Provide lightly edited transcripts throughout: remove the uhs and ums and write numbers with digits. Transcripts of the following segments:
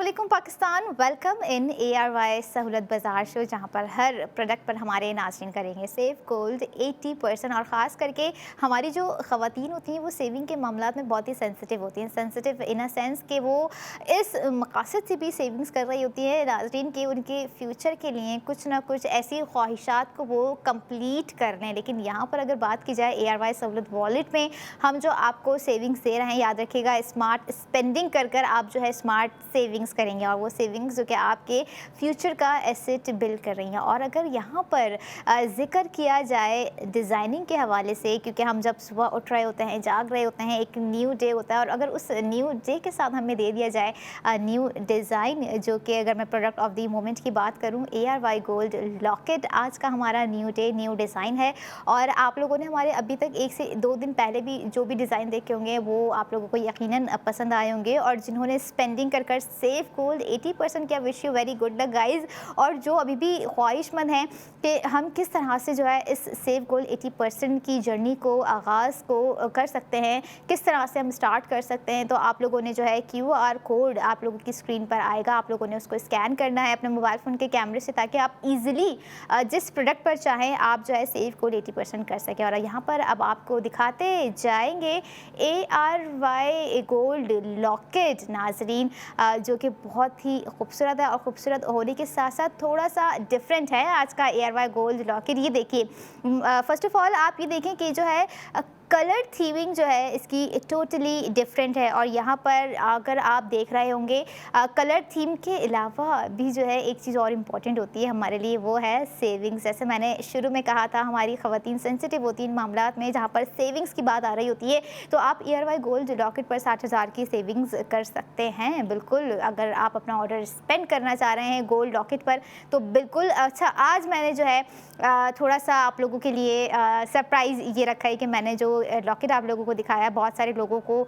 अस्सलामुअलैकुम Pakistan, welcome in ARY Sahulat Bazaar show, जहाँ पर हर प्रोडक्ट पर हमारे नाज़रीन करेंगे सेव गोल्ड 80%। और ख़ास करके हमारी जो ख़वातीन होती हैं वो सेविंग के मामलात में बहुत ही सेंसिटिव होती हैं। सेंसिटिव इन अ सेंस कि वो इस मकसद से भी सेविंग्स कर रही होती हैं नाज़रीन कि उनके फ्यूचर के लिए कुछ ना कुछ ऐसी ख्वाहिशात को वो कंप्लीट कर लें। लेकिन यहाँ पर अगर बात की जाए ARY सहूलत वॉलेट में हम जो आपको सेविंग्स दे रहे हैं, याद रखिएगा स्मार्ट स्पेंडिंग कर कर आप जो है स्मार्ट सेविंग्स करेंगे और वो सेविंग्स जो कि आपके फ्यूचर का एसेट बिल्ड कर रही हैं। और अगर यहाँ पर ज़िक्र किया जाए डिज़ाइनिंग के हवाले से, क्योंकि हम जब सुबह उठ रहे होते हैं, जाग रहे होते हैं, एक न्यू डे होता है और अगर उस न्यू डे के साथ हमें दे दिया जाए न्यू डिज़ाइन, जो कि अगर मैं प्रोडक्ट ऑफ द मोमेंट की बात करूँ ARY गोल्ड लॉकेट आज का हमारा न्यू डे न्यू डिज़ाइन है। और आप लोगों ने हमारे अभी तक 1 से 2 दिन पहले भी जो भी डिज़ाइन देखे होंगे वो आप लोगों को यकीनन पसंद आए होंगे। और जिन्होंने स्पेंडिंग कर सेव गोल्ड 80% क्या, wish you very good luck guys. और जो अभी भी ख्वाहिशमंद हैं कि हम किस तरह से जो है इस सेव गोल्ड 80% की जर्नी को आगाज़ को कर सकते हैं, किस तरह से हम स्टार्ट कर सकते हैं, तो आप लोगों ने जो है QR कोड आप लोगों की स्क्रीन पर आएगा, आप लोगों ने उसको स्कैन करना है अपने मोबाइल फ़ोन के कैमरे से, ताकि आप ईज़िली जिस प्रोडक्ट पर चाहें आप जो है सेव गोल्ड 80% कर सकें। और यहाँ पर अब आपको दिखाते जाएंगे ARY गोल्ड लॉकेट नाजरीन, जो कि बहुत ही खूबसूरत है और खूबसूरत होने के साथ साथ थोड़ा सा डिफरेंट है आज का ARY गोल्ड लॉकेट। ये देखिए, फर्स्ट ऑफ ऑल आप ये देखें कि जो है कलर थीमिंग जो है इसकी टोटली डिफरेंट है। और यहाँ पर अगर आप देख रहे होंगे कलर थीम के अलावा भी जो है एक चीज़ और इम्पॉर्टेंट होती है हमारे लिए, वो है सेविंग्स। जैसे मैंने शुरू में कहा था, हमारी ख़वातीन सेंसिटिव होती हैं इन मामलात में जहाँ पर सेविंग्स की बात आ रही होती है, तो आप ARY गोल्ड लॉकेट पर 60,000 की सेविंग्स कर सकते हैं। बिल्कुल, अगर आप अपना ऑर्डर स्पेंड करना चाह रहे हैं गोल्ड लॉकेट पर तो बिल्कुल। अच्छा, आज मैंने जो है थोड़ा सा आप लोगों के लिए सरप्राइज़ ये रखा है कि मैंने जो लॉकेट आप लोगों को दिखाया, बहुत सारे लोगों को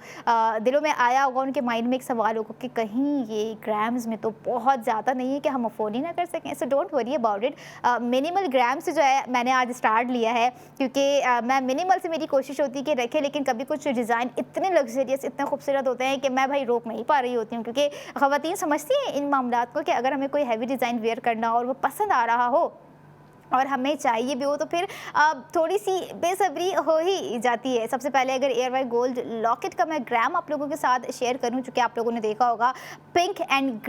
दिलों में आया होगा, उनके माइंड में एक सवाल होगा कि कहीं ये ग्राम्स में तो बहुत ज़्यादा नहीं है कि हम अफोर्ड ही ना कर सकें। So don't worry about it, minimal gram से जो है मैंने आज स्टार्ट लिया है, क्योंकि मैं मिनिमल से मेरी कोशिश होती है कि रखे, लेकिन कभी कुछ डिज़ाइन इतने लग्जरियस इतने खूबसूरत होते हैं कि मैं भाई रोक नहीं पा रही होती हूँ, क्योंकि ख़वातीन समझती हैं इन मामलात को कि अगर हमें कोई हैवी डिज़ाइन वेयर करना हो और वो पसंद आ रहा हो और हमें चाहिए भी हो तो फिर थोड़ी सी बेसब्री हो ही जाती है। सबसे पहले अगर ARY गोल्ड लॉकेट का मैं ग्राम आप लोगों के साथ शेयर करूं, चूँकि आप लोगों ने देखा होगा पिंक एंड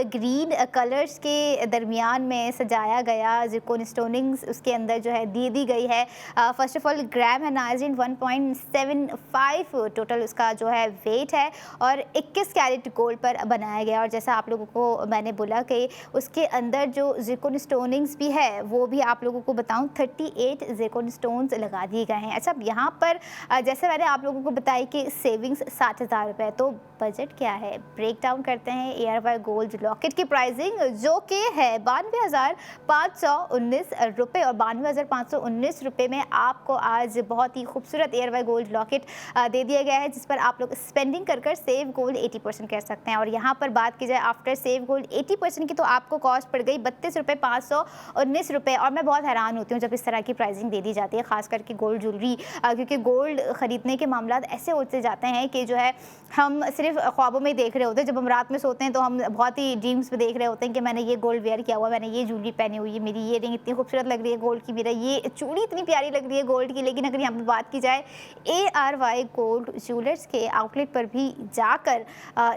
ग्रीन कलर्स के दरमियान में सजाया गया ज़िरकॉन स्टोनिंग्स उसके अंदर जो है दी गई है। फर्स्ट ऑफ ऑल ग्राम है नाज़रीन 1.75 टोटल उसका जो है वेट है और 21 कैरेट गोल्ड पर बनाया गया। और जैसा आप लोगों को मैंने बोला कि उसके अंदर जो ज़िरकॉन स्टोनिंग्स भी है वो भी आप लोगों को बताऊं 38 ज़िरकॉन स्टोन्स लगा दिए गए हैं। अच्छा, अब यहाँ पर जैसे मैंने आप लोगों को बताया कि सेविंग्स 60,000 रुपये, तो बजट क्या है, ब्रेक डाउन करते हैं ARY गोल्ड लॉकेट की प्राइसिंग, जो कि है 92,519 रुपये। और 92,519 रुपये में आपको आज बहुत ही खूबसूरत ARY गोल्ड लॉकेट दे दिया गया है, जिस पर आप लोग स्पेंडिंग कर सेव गोल्ड 80% कर सकते हैं। और यहाँ पर बात की जाए आफ्टर सेव गोल्ड 80% की, तो आपको कॉस्ट पड़ गई 32,519 रुपये। और मैं बहुत हैरान होती हूँ जब इस तरह की प्राइसिंग दे दी जाती है, खास करके गोल्ड ज्वेलरी, क्योंकि गोल्ड ख़रीदने के मामलात ऐसे होते जाते हैं कि जो है हम सिर्फ ख्वाबों में देख रहे होते हैं। जब हम रात में सोते हैं तो हम बहुत ही ड्रीम्स में देख रहे होते हैं कि मैंने ये गोल्ड वेयर किया हुआ, मैंने ये ज्वेलरी पहनी हुई है, मेरी ये रिंग इतनी खूबसूरत लग रही है गोल्ड की, मेरा ये चूड़ी इतनी प्यारी लग रही है गोल्ड की। लेकिन अगर यहाँ पर बात की जाए ARY गोल्ड ज्वेलर्स के आउटलेट पर भी जाकर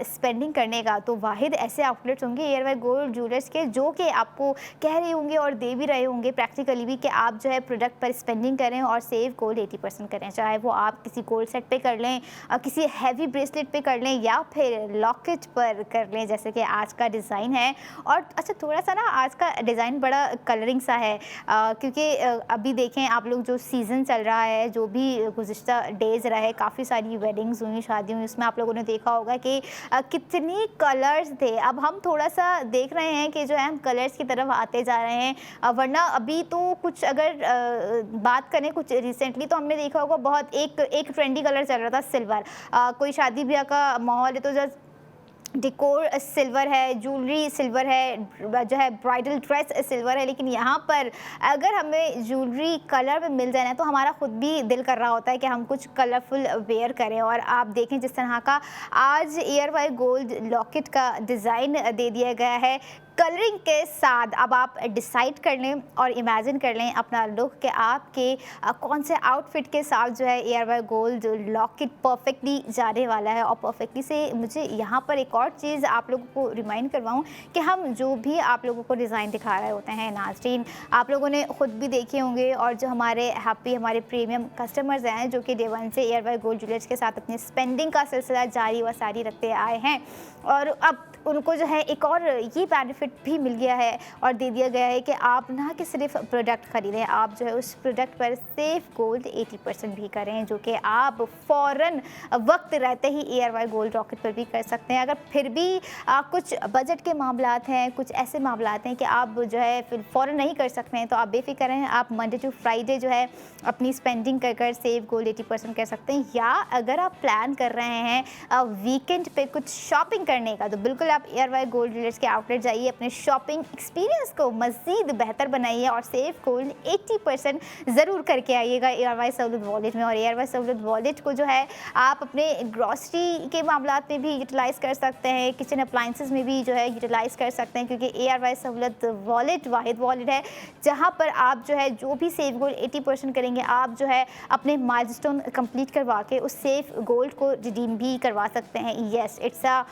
स्पेंडिंग करने का, तो वाहिद ऐसे आउटलेट्स होंगे ARY गोल्ड ज्वेलर्स के जो कि आपको कह रहे होंगे और दे भी रहे होंगे प्रैक्टिकली भी कि आप जो है प्रोडक्ट पर स्पेंडिंग करें और सेव गोल्ड 80% करें, चाहे वो आप किसी गोल्ड सेट पे कर लें, किसी हैवी ब्रेसलेट पे कर लें या फिर लॉकेट पर कर लें, जैसे कि आज का डिज़ाइन है। और अच्छा, थोड़ा सा ना आज का डिज़ाइन बड़ा कलरिंग सा है, क्योंकि अभी देखें आप लोग जो सीज़न चल रहा है, जो भी गुज़िश्ता डेज़ रहे, काफ़ी सारी वेडिंग्स हुई, शादी हुई, उसमें आप लोगों ने देखा होगा कि कितनी कलर्स थे। अब हम थोड़ा सा देख रहे हैं कि जो है हम कलर्स की तरफ आते जा रहे हैं, वरना अभी तो कुछ अगर बात करें कुछ रिसेंटली तो हमने देखा होगा बहुत एक ट्रेंडी कलर चल रहा था सिल्वर, कोई शादी ब्याह का माहौल है तो जस्ट डेकोर सिल्वर है, ज्वेलरी सिल्वर है, जो है ब्राइडल ड्रेस सिल्वर है, लेकिन यहाँ पर अगर हमें ज्वेलरी कलर में मिल जाए ना तो हमारा खुद भी दिल कर रहा होता है कि हम कुछ कलरफुल वेयर करें। और आप देखें जिस तरह का आज एयर वाई गोल्ड लॉकेट का डिज़ाइन दे दिया गया है कलरिंग के साथ, अब आप डिसाइड कर लें और इमेजिन कर लें अपना लुक कि आपके कौन से आउटफिट के साथ जो है A R Y gold locket perfectly जाने वाला है। और परफेक्टली से मुझे यहाँ पर एक और चीज़ आप लोगों को रिमाइंड करवाऊँ कि हम जो भी आप लोगों को डिज़ाइन दिखा रहे होते हैं नाज़रीन, आप लोगों ने खुद भी देखे होंगे और जो हमारे हैप्पी हमारे प्रीमियम कस्टमर्स हैं जो कि डे वन से एयर वाई गोल्ड ज्वेलर्स के साथ अपनी स्पेंडिंग का सिलसिला जारी व सारी रखते आए हैं, और अब उनको जो है एक और ये बेनिफिट भी मिल गया है और दे दिया गया है कि आप ना कि सिर्फ प्रोडक्ट ख़रीदें, आप जो है उस प्रोडक्ट पर सेफ गोल्ड 80% भी करें, जो कि आप फ़ौरन वक्त रहते ही एयर वाई गोल्ड रॉकेट पर भी कर सकते हैं। अगर फिर भी कुछ बजट के मामलात हैं, कुछ ऐसे मामलात हैं कि आप जो है फिर फ़ौरन नहीं कर सकते हैं, तो आप बेफिक्र हैं, आप मंडे टू फ्राइडे जो है अपनी स्पेंडिंग कर कर सेफ गोल्ड 80% कर सकते हैं। या अगर आप प्लान कर रहे हैं वीकेंड पे कुछ शॉपिंग करने का, तो बिल्कुल आप एयर वाई गोल्ड ज्वेलर्स के आउटलेट जाइए, अपने शॉपिंग एक्सपीरियंस को मज़ीद बेहतर बनाइए और सेफ गोल्ड 80% ज़रूर करके आइएगा एयर वाई सहूलत वॉलेट में। और एयर वाई सहूलत वॉलेट को जो है आप अपने ग्रॉसरी के मामलात में भी यूटिलाइज़ कर सकते हैं, किचन अप्लाइंसेस में भी जो है यूटिलाइज़ कर सकते हैं, क्योंकि एयर वाई सहूलत वॉलेट वाहिद वॉलेट है जहाँ पर आप जो है जो भी सेफ गोल्ड 80% करेंगे, आप जो है अपने माइलस्टोन कंप्लीट करवा के उस सेफ गोल्ड को रिडीम भी करवा सकते हैं। येस, इट्स अ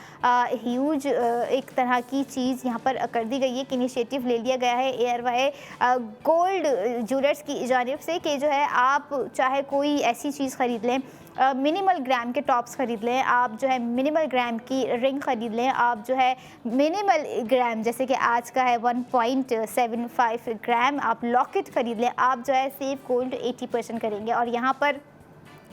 ह्यूज एक तरह की चीज़ यहाँ पर कर दी गई है कि इनिशिएटिव ले लिया गया है एयर वाई गोल्ड ज्वेलर्स की जानिब से कि जो है आप चाहे कोई ऐसी चीज़ ख़रीद लें, मिनिमल ग्राम के टॉप्स ख़रीद लें, आप जो है मिनिमल ग्राम की रिंग ख़रीद लें, आप जो है मिनिमल ग्राम जैसे कि आज का है 1.75 ग्राम आप लॉकेट ख़रीद लें, आप जो है सेफ गोल्ड 80% करेंगे। और यहाँ पर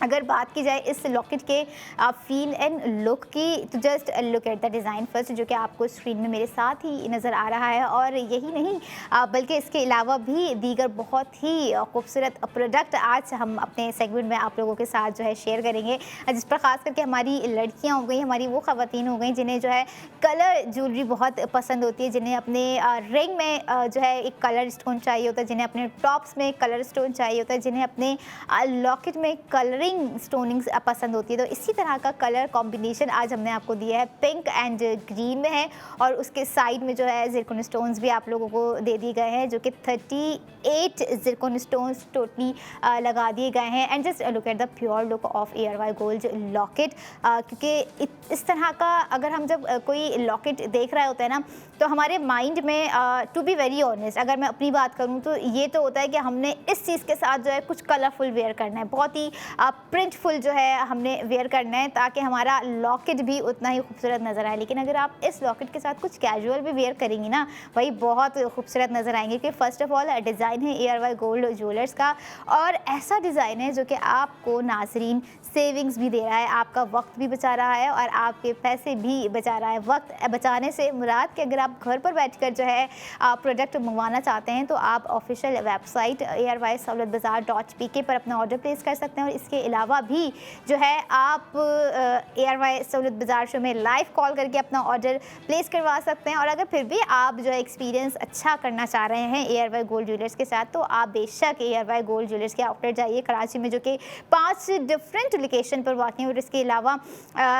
अगर बात की जाए इस लॉकेट के फील एंड लुक की, तो just look at the design first, जो कि आपको स्क्रीन में मेरे साथ ही नज़र आ रहा है। और यही नहीं बल्कि इसके अलावा भी दीगर बहुत ही खूबसूरत प्रोडक्ट आज हम अपने सेगमेंट में आप लोगों के साथ जो है शेयर करेंगे, जिस पर ख़ास करके हमारी लड़कियाँ हो गई, हमारी वो ख़वातीन हो गई जिन्हें जो है कलर ज्वेलरी बहुत पसंद होती है, जिन्हें अपने रिंग में जो है एक कलर स्टोन चाहिए होता है, जिन्हें अपने टॉप्स में कलर स्टोन चाहिए होता है, जिन्हें अपने लॉकेट में कलरिंग स्टोनिंग पसंद होती है। तो इसी तरह का कलर कॉम्बिनेशन आज हमने आपको दिया है, पिंक एंड ग्रीन में है, और उसके साइड में जो है ज़िरकॉन स्टोन्स भी आप लोगों को दे दिए गए हैं, जो कि 38 ज़िरकॉन स्टोन्स टोटली लगा दिए गए हैं। And just look at the pure look of A R Y gold locket, क्योंकि इस तरह का अगर हम जब कोई लॉकेट देख रहे होते हैं ना, तो हमारे माइंड में टू बी वेरी ऑनेस्ट अगर मैं अपनी बात करूँ तो ये तो होता है कि हमने इस चीज़ के साथ जो है कुछ कलरफुल वेयर करना है, बहुत ही प्रिंटफुल जो है हमने वेयर करना है, ताकि हमारा लॉकेट भी उतना ही खूबसूरत नज़र आए। लेकिन अगर आप इस लॉकेट के साथ कुछ कैजुअल भी वेयर करेंगी ना, वही बहुत खूबसूरत नज़र आएंगे, क्योंकि फ़र्स्ट ऑफ ऑल डिज़ाइन है एयर वाई गोल्ड ज्वेलर्स का, और ऐसा डिज़ाइन है जो कि आपको नाजरीन सेविंग्स भी दे रहा है, आपका वक्त भी बचा रहा है और आपके पैसे भी बचा रहा है। वक्त बचाने से मुराद कि अगर आप घर पर बैठकर जो है प्रोडक्ट मंगवाना चाहते हैं, तो आप ऑफिशियल वेबसाइट airysahullatbazaar.pk पर अपना ऑर्डर प्लेस कर सकते हैं। और इसके अलावा भी जो है आप एयर वाई सहूलत बाज़ार शो में लाइव कॉल करके अपना ऑर्डर प्लेस करवा सकते हैं। और अगर फिर भी आप जो है एक्सपीरियंस अच्छा करना चाह रहे हैं एयर वाई गोल्ड ज्वेलर्स के साथ, तो आप बेशक एयर वाई गोल्ड ज्वेलर्स के आउटलेट जाइए कराची में, जो कि 5 डिफरेंट लोकेशन पर वाक़ है। और इसके अलावा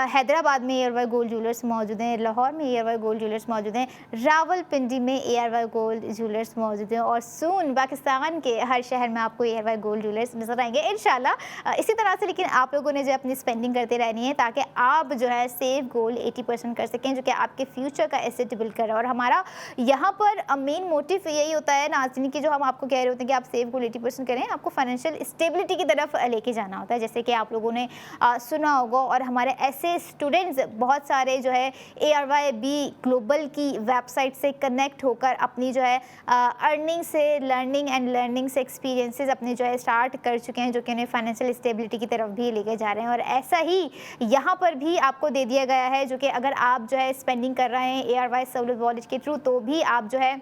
हैदराबाद में एयर वाई गोल्ड ज्वेलर्स मौजूद हैं, लाहौर में एयर वाई गोल्ड ज्वेलर्स मौजूद हैं, रावलपिंडी में एयर वाई गोल्ड ज्वेलर्स मौजूद हैं, और सून पाकिस्तान के हर शहर में आपको एयर वाई गोल्ड ज्वेलर्स नज़र आएंगे इंशाल्लाह। इसी तरह से लेकिन आप लोगों ने जो अपनी स्पेंडिंग करते रहनी है, ताकि आप जो है सेफ गोल्ड 80% कर सकें, जो कि आपके फ्यूचर का एसेट बिल्ड कर रहा है। और हमारा यहाँ पर मेन मोटिव यही होता है नाज़रीन की, जो हम आपको कह रहे होते हैं कि आप सेफ गोल्ड 80% करें, आपको फाइनेंशियल स्टेबिलिटी की तरफ लेके जाना होता है, जैसे कि आप लोगों ने सुना होगा। और हमारे ऐसे स्टूडेंट्स बहुत सारे जो है ARYB ग्लोबल की वेबसाइट से कनेक्ट होकर अपनी जो है अर्निंग से लर्निंग से एक्सपीरियंसेस अपने जो है स्टार्ट कर चुके हैं, जो कि उन्हें फाइनेंशियल स्टेबिलिटी की तरफ भी लेके जा रहे हैं। और ऐसा ही यहाँ पर भी आपको दे दिया गया है, जो कि अगर आप जो है स्पेंडिंग कर रहे हैं ARY सहूलत वॉलेट के थ्रू, तो भी आप जो है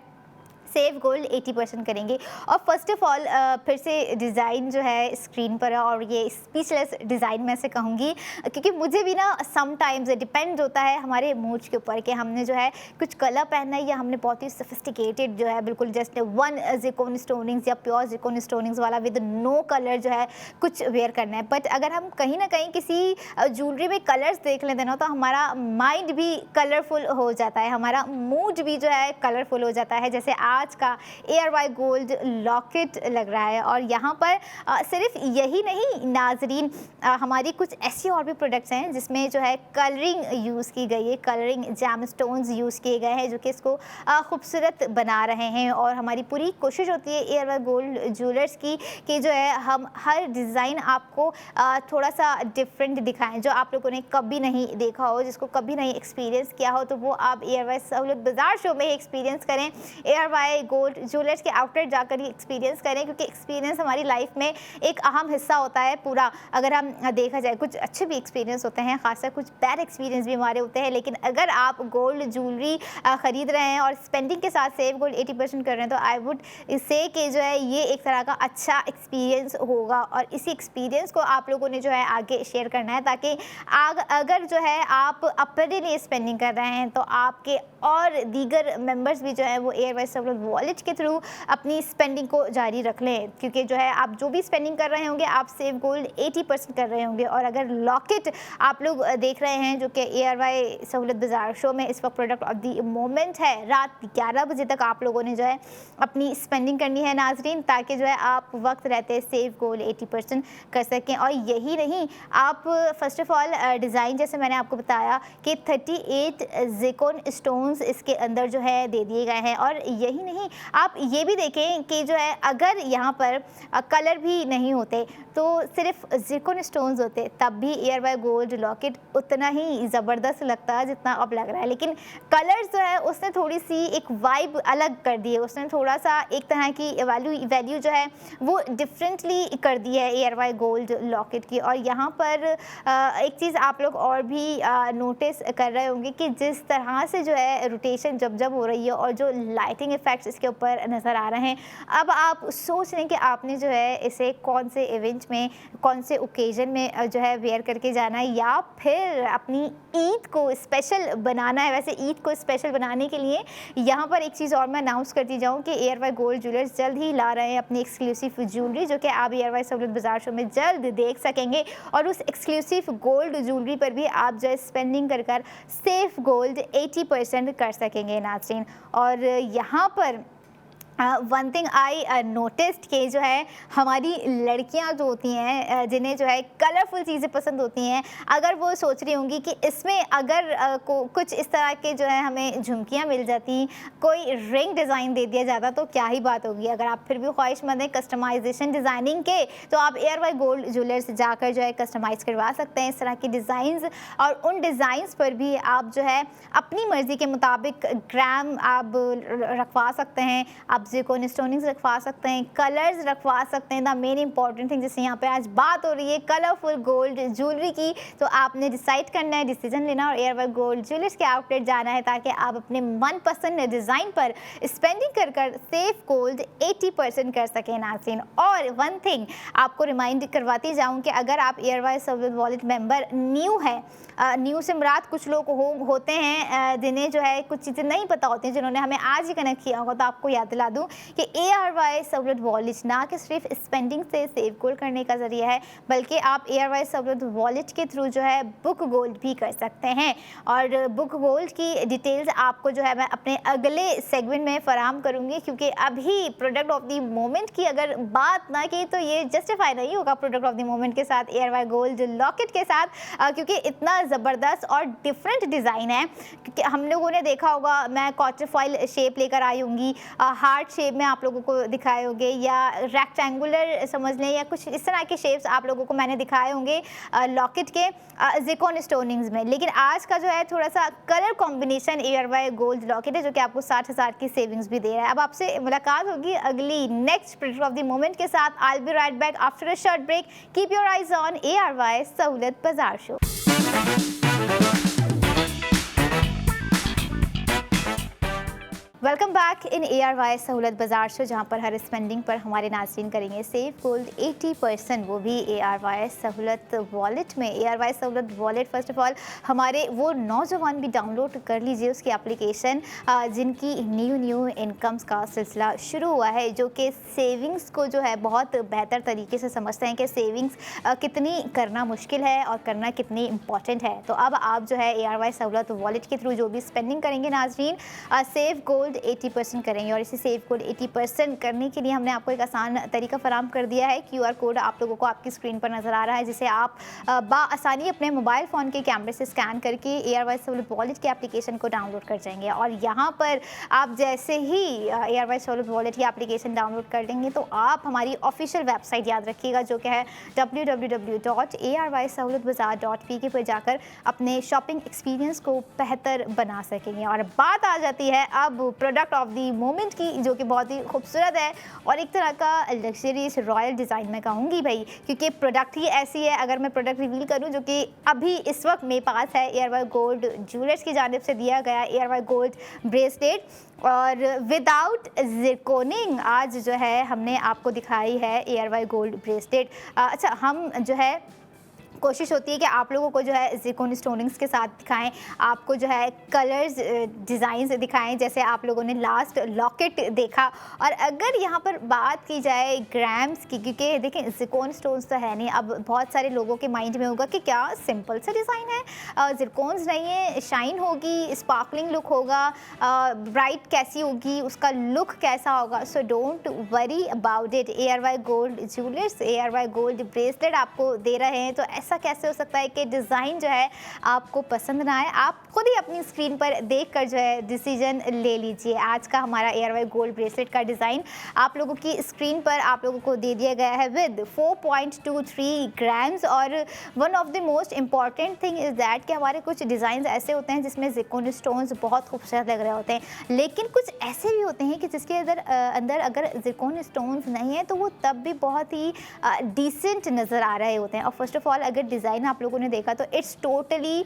सेव गोल्ड 80% करेंगे। और फर्स्ट ऑफ ऑल फिर से डिज़ाइन जो है स्क्रीन पर है और ये स्पीचलेस डिज़ाइन मैं से कहूँगी, क्योंकि मुझे भी ना समटाइम्स डिपेंड होता है हमारे मूड के ऊपर कि हमने जो है कुछ कलर पहनना है या हमने बहुत ही सोफिस्टिकेटेड जो है बिल्कुल जस्ट वन जिरकोन स्टोनिंग्स या प्योर जिरकोन स्टोनिंग्स वाला विद नो कलर जो है कुछ वेयर करना है। बट अगर हम कहीं ना कहीं किसी ज्वेलरी में कलर्स देख लेते हैं ना तो हमारा माइंड भी कलरफुल हो जाता है, हमारा मूड भी जो है कलरफुल हो जाता है। जैसे आज का ARY गोल्ड लॉकेट लग रहा है और यहाँ पर सिर्फ यही नहीं नाजरीन, हमारी कुछ ऐसी और भी प्रोडक्ट्स हैं जिसमें जो है कलरिंग यूज़ की गई है, कलरिंग जैम स्टोन्स यूज़ किए गए हैं जो कि इसको खूबसूरत बना रहे हैं। और हमारी पूरी कोशिश होती है ARY गोल्ड ज्वेलर्स की कि जो है हम हर डिज़ाइन आपको थोड़ा सा डिफरेंट दिखाएं, जो आप लोगों ने कभी नहीं देखा हो, जिसको कभी नहीं एक्सपीरियंस किया हो, तो वो आप ARY सहूलत बाज़ार शो में ही एक्सपीरियंस करें, ARY गोल्ड ज्वेलर्स के आउटलेट जाकर ही एक्सपीरियंस करें, क्योंकि एक्सपीरियंस हमारी लाइफ में एक अहम हिस्सा होता है पूरा। अगर हम देखा जाए कुछ अच्छे भी एक्सपीरियंस होते हैं, खासकर कुछ बैड एक्सपीरियंस भी हमारे होते हैं, लेकिन अगर आप गोल्ड ज्वेलरी ख़रीद रहे हैं और स्पेंडिंग के साथ सेव गोल्ड 80% कर रहे हैं तो आई वुड से कि जो है ये एक तरह का अच्छा एक्सपीरियंस होगा। और इसी एक्सपीरियंस को आप लोगों ने जो है आगे शेयर करना है, ताकि अगर जो है आप अपने लिए स्पेंडिंग कर रहे हैं तो आपके और दीगर मेंबर्स भी जो है वो ARY सहूलत वॉलेट के थ्रू अपनी स्पेंडिंग को जारी रख लें, क्योंकि जो है आप जो भी स्पेंडिंग कर रहे होंगे आप सेव गोल्ड 80% कर रहे होंगे। और अगर लॉकेट आप लोग देख रहे हैं जो कि ARY सहूलत बाज़ार शो में इस वक्त प्रोडक्ट ऑफ द मोमेंट है, रात 11 बजे तक आप लोगों ने जो है अपनी स्पेंडिंग करनी है नाजरीन, ताकि जो है आप वक्त रहते सेव गोल्ड 80% कर सकें। और यही नहीं, आप फर्स्ट ऑफ ऑल डिज़ाइन जैसे मैंने आपको बताया कि 38 जिरकोन स्टोन्स इसके अंदर जो है दे दिए गए हैं। और यही नहीं, आप ये भी देखें कि जो है अगर यहाँ पर कलर भी नहीं होते तो सिर्फ जिरकोन स्टोन्स होते तब भी ARY गोल्ड लॉकेट उतना ही ज़बरदस्त लगता है जितना अब लग रहा है। लेकिन कलर्स जो है उसने थोड़ी सी एक वाइब अलग कर दी है, उसने थोड़ा सा एक तरह की वैल्यू जो है वो डिफरेंटली कर दी है ARY गोल्ड लॉकेट की। और यहाँ पर एक चीज़ आप लोग और भी नोटिस कर रहे होंगे कि जिस तरह से जो है रोटेशन जब हो रही है और जो लाइटिंग इफेक्ट्स इसके ऊपर नज़र आ रहे हैं, अब आप सोच रहे हैं कि आपने जो है इसे कौन से इवेंट में, कौन से ओकेजन में जो है वेयर करके जाना है या फिर अपनी ईद को स्पेशल बनाना है। वैसे ईद को स्पेशल बनाने के लिए यहाँ पर एक चीज़ और मैं अनाउंस करती जाऊँ कि ARY गोल्ड ज्वेलर्स जल्द ही ला रहे हैं अपनी एक्सक्लूसिव ज्वेलरी, जो कि आप ARY सहूलत बाज़ार शो में जल्द देख सकेंगे। और उस एक्सक्लूसिव गोल्ड ज्वेलरी पर भी आप जो है स्पेंडिंग कर सेफ गोल्ड 80% कर सकेंगे नाज़रीन। और यहाँ पर वन थिंग आई नोटिस्ड कि जो है हमारी लड़कियां जो होती हैं जिन्हें जो है कलरफुल चीज़ें पसंद होती हैं, अगर वो सोच रही होंगी कि इसमें अगर कुछ इस तरह के जो है हमें झुमकियां मिल जाती, कोई रिंग डिज़ाइन दे दिया जाता तो क्या ही बात होगी। अगर आप फिर भी ख्वाहिशमंद हैं कस्टमाइजेशन डिज़ाइनिंग के तो आप ARY गोल्ड ज्वेलर्स जाकर जो है कस्टमाइज़ करवा सकते हैं इस तरह की डिज़ाइंस। और उन डिज़ाइंस पर भी आप जो है अपनी मर्ज़ी के मुताबिक ग्राम आप रखवा सकते हैं, आप जिरकोन स्टोनिंग्स रखवा सकते हैं, कलर्स रखवा सकते हैं। द मेन इंपॉर्टेंट थिंग, जैसे यहाँ पे आज बात हो रही है कलरफुल गोल्ड ज्वेलरी की, तो आपने डिसाइड करना है, डिसीजन लेना और ARY गोल्ड ज्वेलर्स के आउटलेट जाना है ताकि आप अपने मनपसंद डिज़ाइन पर स्पेंडिंग कर सेफ गोल्ड 80% कर सकें नाज़रीन। और वन थिंग आपको रिमाइंड करवाती जाऊँ कि अगर आप ARY सहूलत वॉलेट मेंबर न्यू है, न्यू से मुराद कुछ लोग होते हैं जिन्हें जो है कुछ चीज़ें नहीं पता होती हैं, जिन्होंने हमें आज ही कनेक्ट किया होगा, तो आपको याद दिला दूँ कि ARY सहूलत वॉलेट ना कि सिर्फ स्पेंडिंग से सेव गोल्ड करने का ज़रिया है, बल्कि आप ARY सहूलत वॉलेट के थ्रू जो है बुक गोल्ड भी कर सकते हैं। और बुक गोल्ड की डिटेल्स आपको जो है मैं अपने अगले सेगमेंट में फराहम करूँगी, क्योंकि अभी प्रोडक्ट ऑफ द मोमेंट की अगर बात ना की तो ये जस्टिफाई नहीं होगा प्रोडक्ट ऑफ द मोमेंट के साथ, ARY गोल्ड लॉकेट के साथ, क्योंकि इतना ज़बरदस्त और डिफरेंट डिज़ाइन है। क्योंकि हम लोगों ने देखा होगा, मैं क्वार्टर फॉइल शेप लेकर आई होंगी, हार्ट शेप में आप लोगों को दिखाए होंगे, या रेक्टेंगुलर समझ लें, या कुछ इस तरह के शेप्स आप लोगों को मैंने दिखाए होंगे लॉकेट के जिरकोन स्टोनिंग्स में। लेकिन आज का जो है थोड़ा सा colour combination ARY gold locket है, जो कि आपको 60,000 की सेविंग्स भी दे रहा है। अब आपसे मुलाकात होगी अगली next product of the moment के साथ। I will be right back after a short break. Keep your eyes on ARY Sahulat Bazaar show. Welcome back in ARY Sahulat बाजार शो, जहाँ पर हर स्पेंडिंग पर हमारे नाज़रीन करेंगे सेव गोल्ड 80%, वो भी ARY सहूलत वॉलेट में। ARY सहूलत वॉलेट फर्स्ट ऑफ ऑल हमारे वो नौजवान भी डाउनलोड कर लीजिए उसकी एप्लीकेशन, जिनकी न्यू इनकम्स का सिलसिला शुरू हुआ है, जो कि सेविंग्स को जो है बहुत बेहतर तरीके से समझते हैं कि सेविंग्स कितनी करना मुश्किल है और करना कितनी इंपॉर्टेंट है। तो अब आप जो है ARY सहूलत वॉलेट के थ्रू जो भी स्पेंडिंग करेंगे नाज़रीन, सेव गोल्ड 80% करेंगे। और इसे सेव कोड 80% करने के लिए हमने आपको एक आसान तरीका फराहम कर दिया है। QR कोड आप लोगों को आपकी स्क्रीन पर नज़र आ रहा है, जिसे आप आसानी अपने मोबाइल फ़ोन के कैमरे से स्कैन करके ARY सहूलत वॉलेट की एप्लीकेशन को डाउनलोड कर जाएंगे। और यहाँ पर आप जैसे ही ARY सहूलत वॉलेट की एप्लीकेशन डाउनलोड कर लेंगे तो आप हमारी ऑफिशियल वेबसाइट याद रखिएगा, जो कि है www.arysahulutbazaar.pk पर जाकर अपने शॉपिंग एक्सपीरियंस को बेहतर बना सकेंगे। और बात आ जाती है अब प्रोडक्ट ऑफ द मोमेंट की, जो कि बहुत ही खूबसूरत है और एक तरह का लग्जरियस रॉयल डिज़ाइन मैं कहूँगी भाई, क्योंकि प्रोडक्ट ही ऐसी है। अगर मैं प्रोडक्ट रिवील करूँ जो कि अभी इस वक्त मेरे पास है, ARY गोल्ड ज्वेलर्स की जानिब से दिया गया ARY गोल्ड ब्रेसलेट, और विदाउट जिरकोनिंग आज जो है हमने आपको दिखाई है ARY गोल्ड ब्रेसलेट। अच्छा, हम जो है कोशिश होती है कि आप लोगों को जो है ज़िरकोन स्टोनिंग्स के साथ दिखाएं, आपको जो है कलर्स डिज़ाइंस दिखाएं, जैसे आप लोगों ने लास्ट लॉकेट देखा। और अगर यहाँ पर बात की जाए ग्राम्स की, क्योंकि देखें ज़िरकोन स्टोन्स तो है नहीं, अब बहुत सारे लोगों के माइंड में होगा कि क्या सिंपल सा डिज़ाइन है, ज़िरकोन्स नहीं है, शाइन होगी, स्पार्कलिंग लुक होगा, ब्राइट कैसी होगी, उसका लुक कैसा होगा। सो don't worry about it. ARY gold jewellers ARY gold bracelet आपको दे रहे हैं, तो ऐसा कैसे हो सकता है कि डिज़ाइन जो है आपको पसंद ना आए। आप खुद ही अपनी स्क्रीन पर देखकर जो है डिसीजन ले लीजिए। आज का हमारा ARY गोल्ड ब्रेसलेट का डिज़ाइन आप लोगों की स्क्रीन पर आप लोगों को दे दिया गया है विद 4.23 ग्राम्स। और one of the most important thing is that कि हमारे कुछ डिज़ाइन ऐसे होते हैं जिसमें ज़िरकोन स्टोन्स बहुत खूबसूरत लग रहे होते हैं, लेकिन कुछ ऐसे भी होते हैं कि जिसके अंदर अगर ज़िरकोन स्टोन्स नहीं है तो वो तब भी बहुत ही डिसेंट नज़र आ रहे होते हैं। और फर्स्ट ऑफ ऑल अगर डिज़ाइन आप लोगों ने देखा तो इट्स टोटली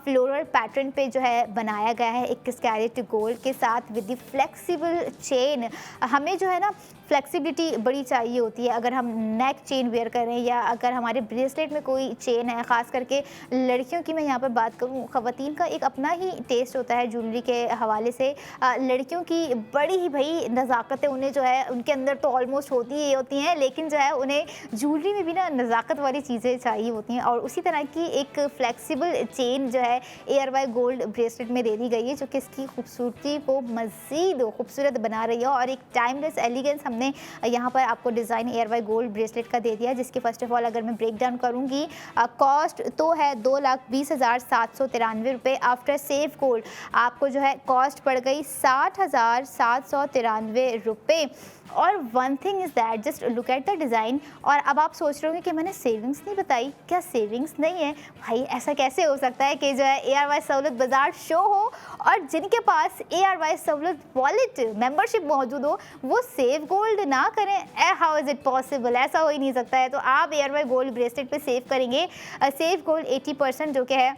फ्लोरल पैटर्न पे जो है बनाया गया है 21 कैरेट गोल्ड के साथ विद द फ्लेक्सिबल चेन। हमें जो है ना फ्लेक्सिबिलिटी बड़ी चाहिए होती है अगर हम नेक चेन वेयर करें, या अगर हमारे ब्रेसलेट में कोई चेन है। ख़ास करके लड़कियों की मैं यहाँ पर बात करूँ, ख़वातीन का एक अपना ही टेस्ट होता है ज्वेलरी के हवाले से। लड़कियों की बड़ी ही भाई नज़ाकतें उन्हें जो है उनके अंदर तो ऑलमोस्ट होती ही होती हैं, लेकिन जो है उन्हें ज्वेलरी में भी ना नज़ाकत वाली चीज़ें चाहिए होती हैं। और उसी तरह की एक फ्लेक्सिबल चेन जो है ARY गोल्ड ब्रेसलेट में दे दी गई है, जो कि इसकी खूबसूरती को मज़ीद खूबसूरत बना रही है। और एक टाइमलेस एलिगेंस हमने यहाँ पर आपको डिज़ाइन ARY गोल्ड ब्रेसलेट का दे दिया, जिसकी फ़र्स्ट ऑफ ऑल अगर मैं ब्रेक डाउन करूँगी, कॉस्ट तो है 2,20,793 रुपये। आफ्टर सेव गोल्ड आपको जो है कॉस्ट पड़ गई 60,793 रुपये। और one thing is that just look at the design. और अब आप सोच रहे होंगे कि मैंने सेविंग्स नहीं बताई, क्या सेविंग्स नहीं है? भाई ऐसा कैसे हो सकता है कि जो है ARY सहूलत बाज़ार शो हो और जिनके पास ARY सहूलत वॉलेट मेंबरशिप मौजूद हो वो सेव गोल्ड ना करें? How is it possible? ऐसा हो ही नहीं सकता है। तो आप ARY गोल्ड ब्रेसलेट पे सेव करेंगे सेव गोल्ड 80%, जो कि है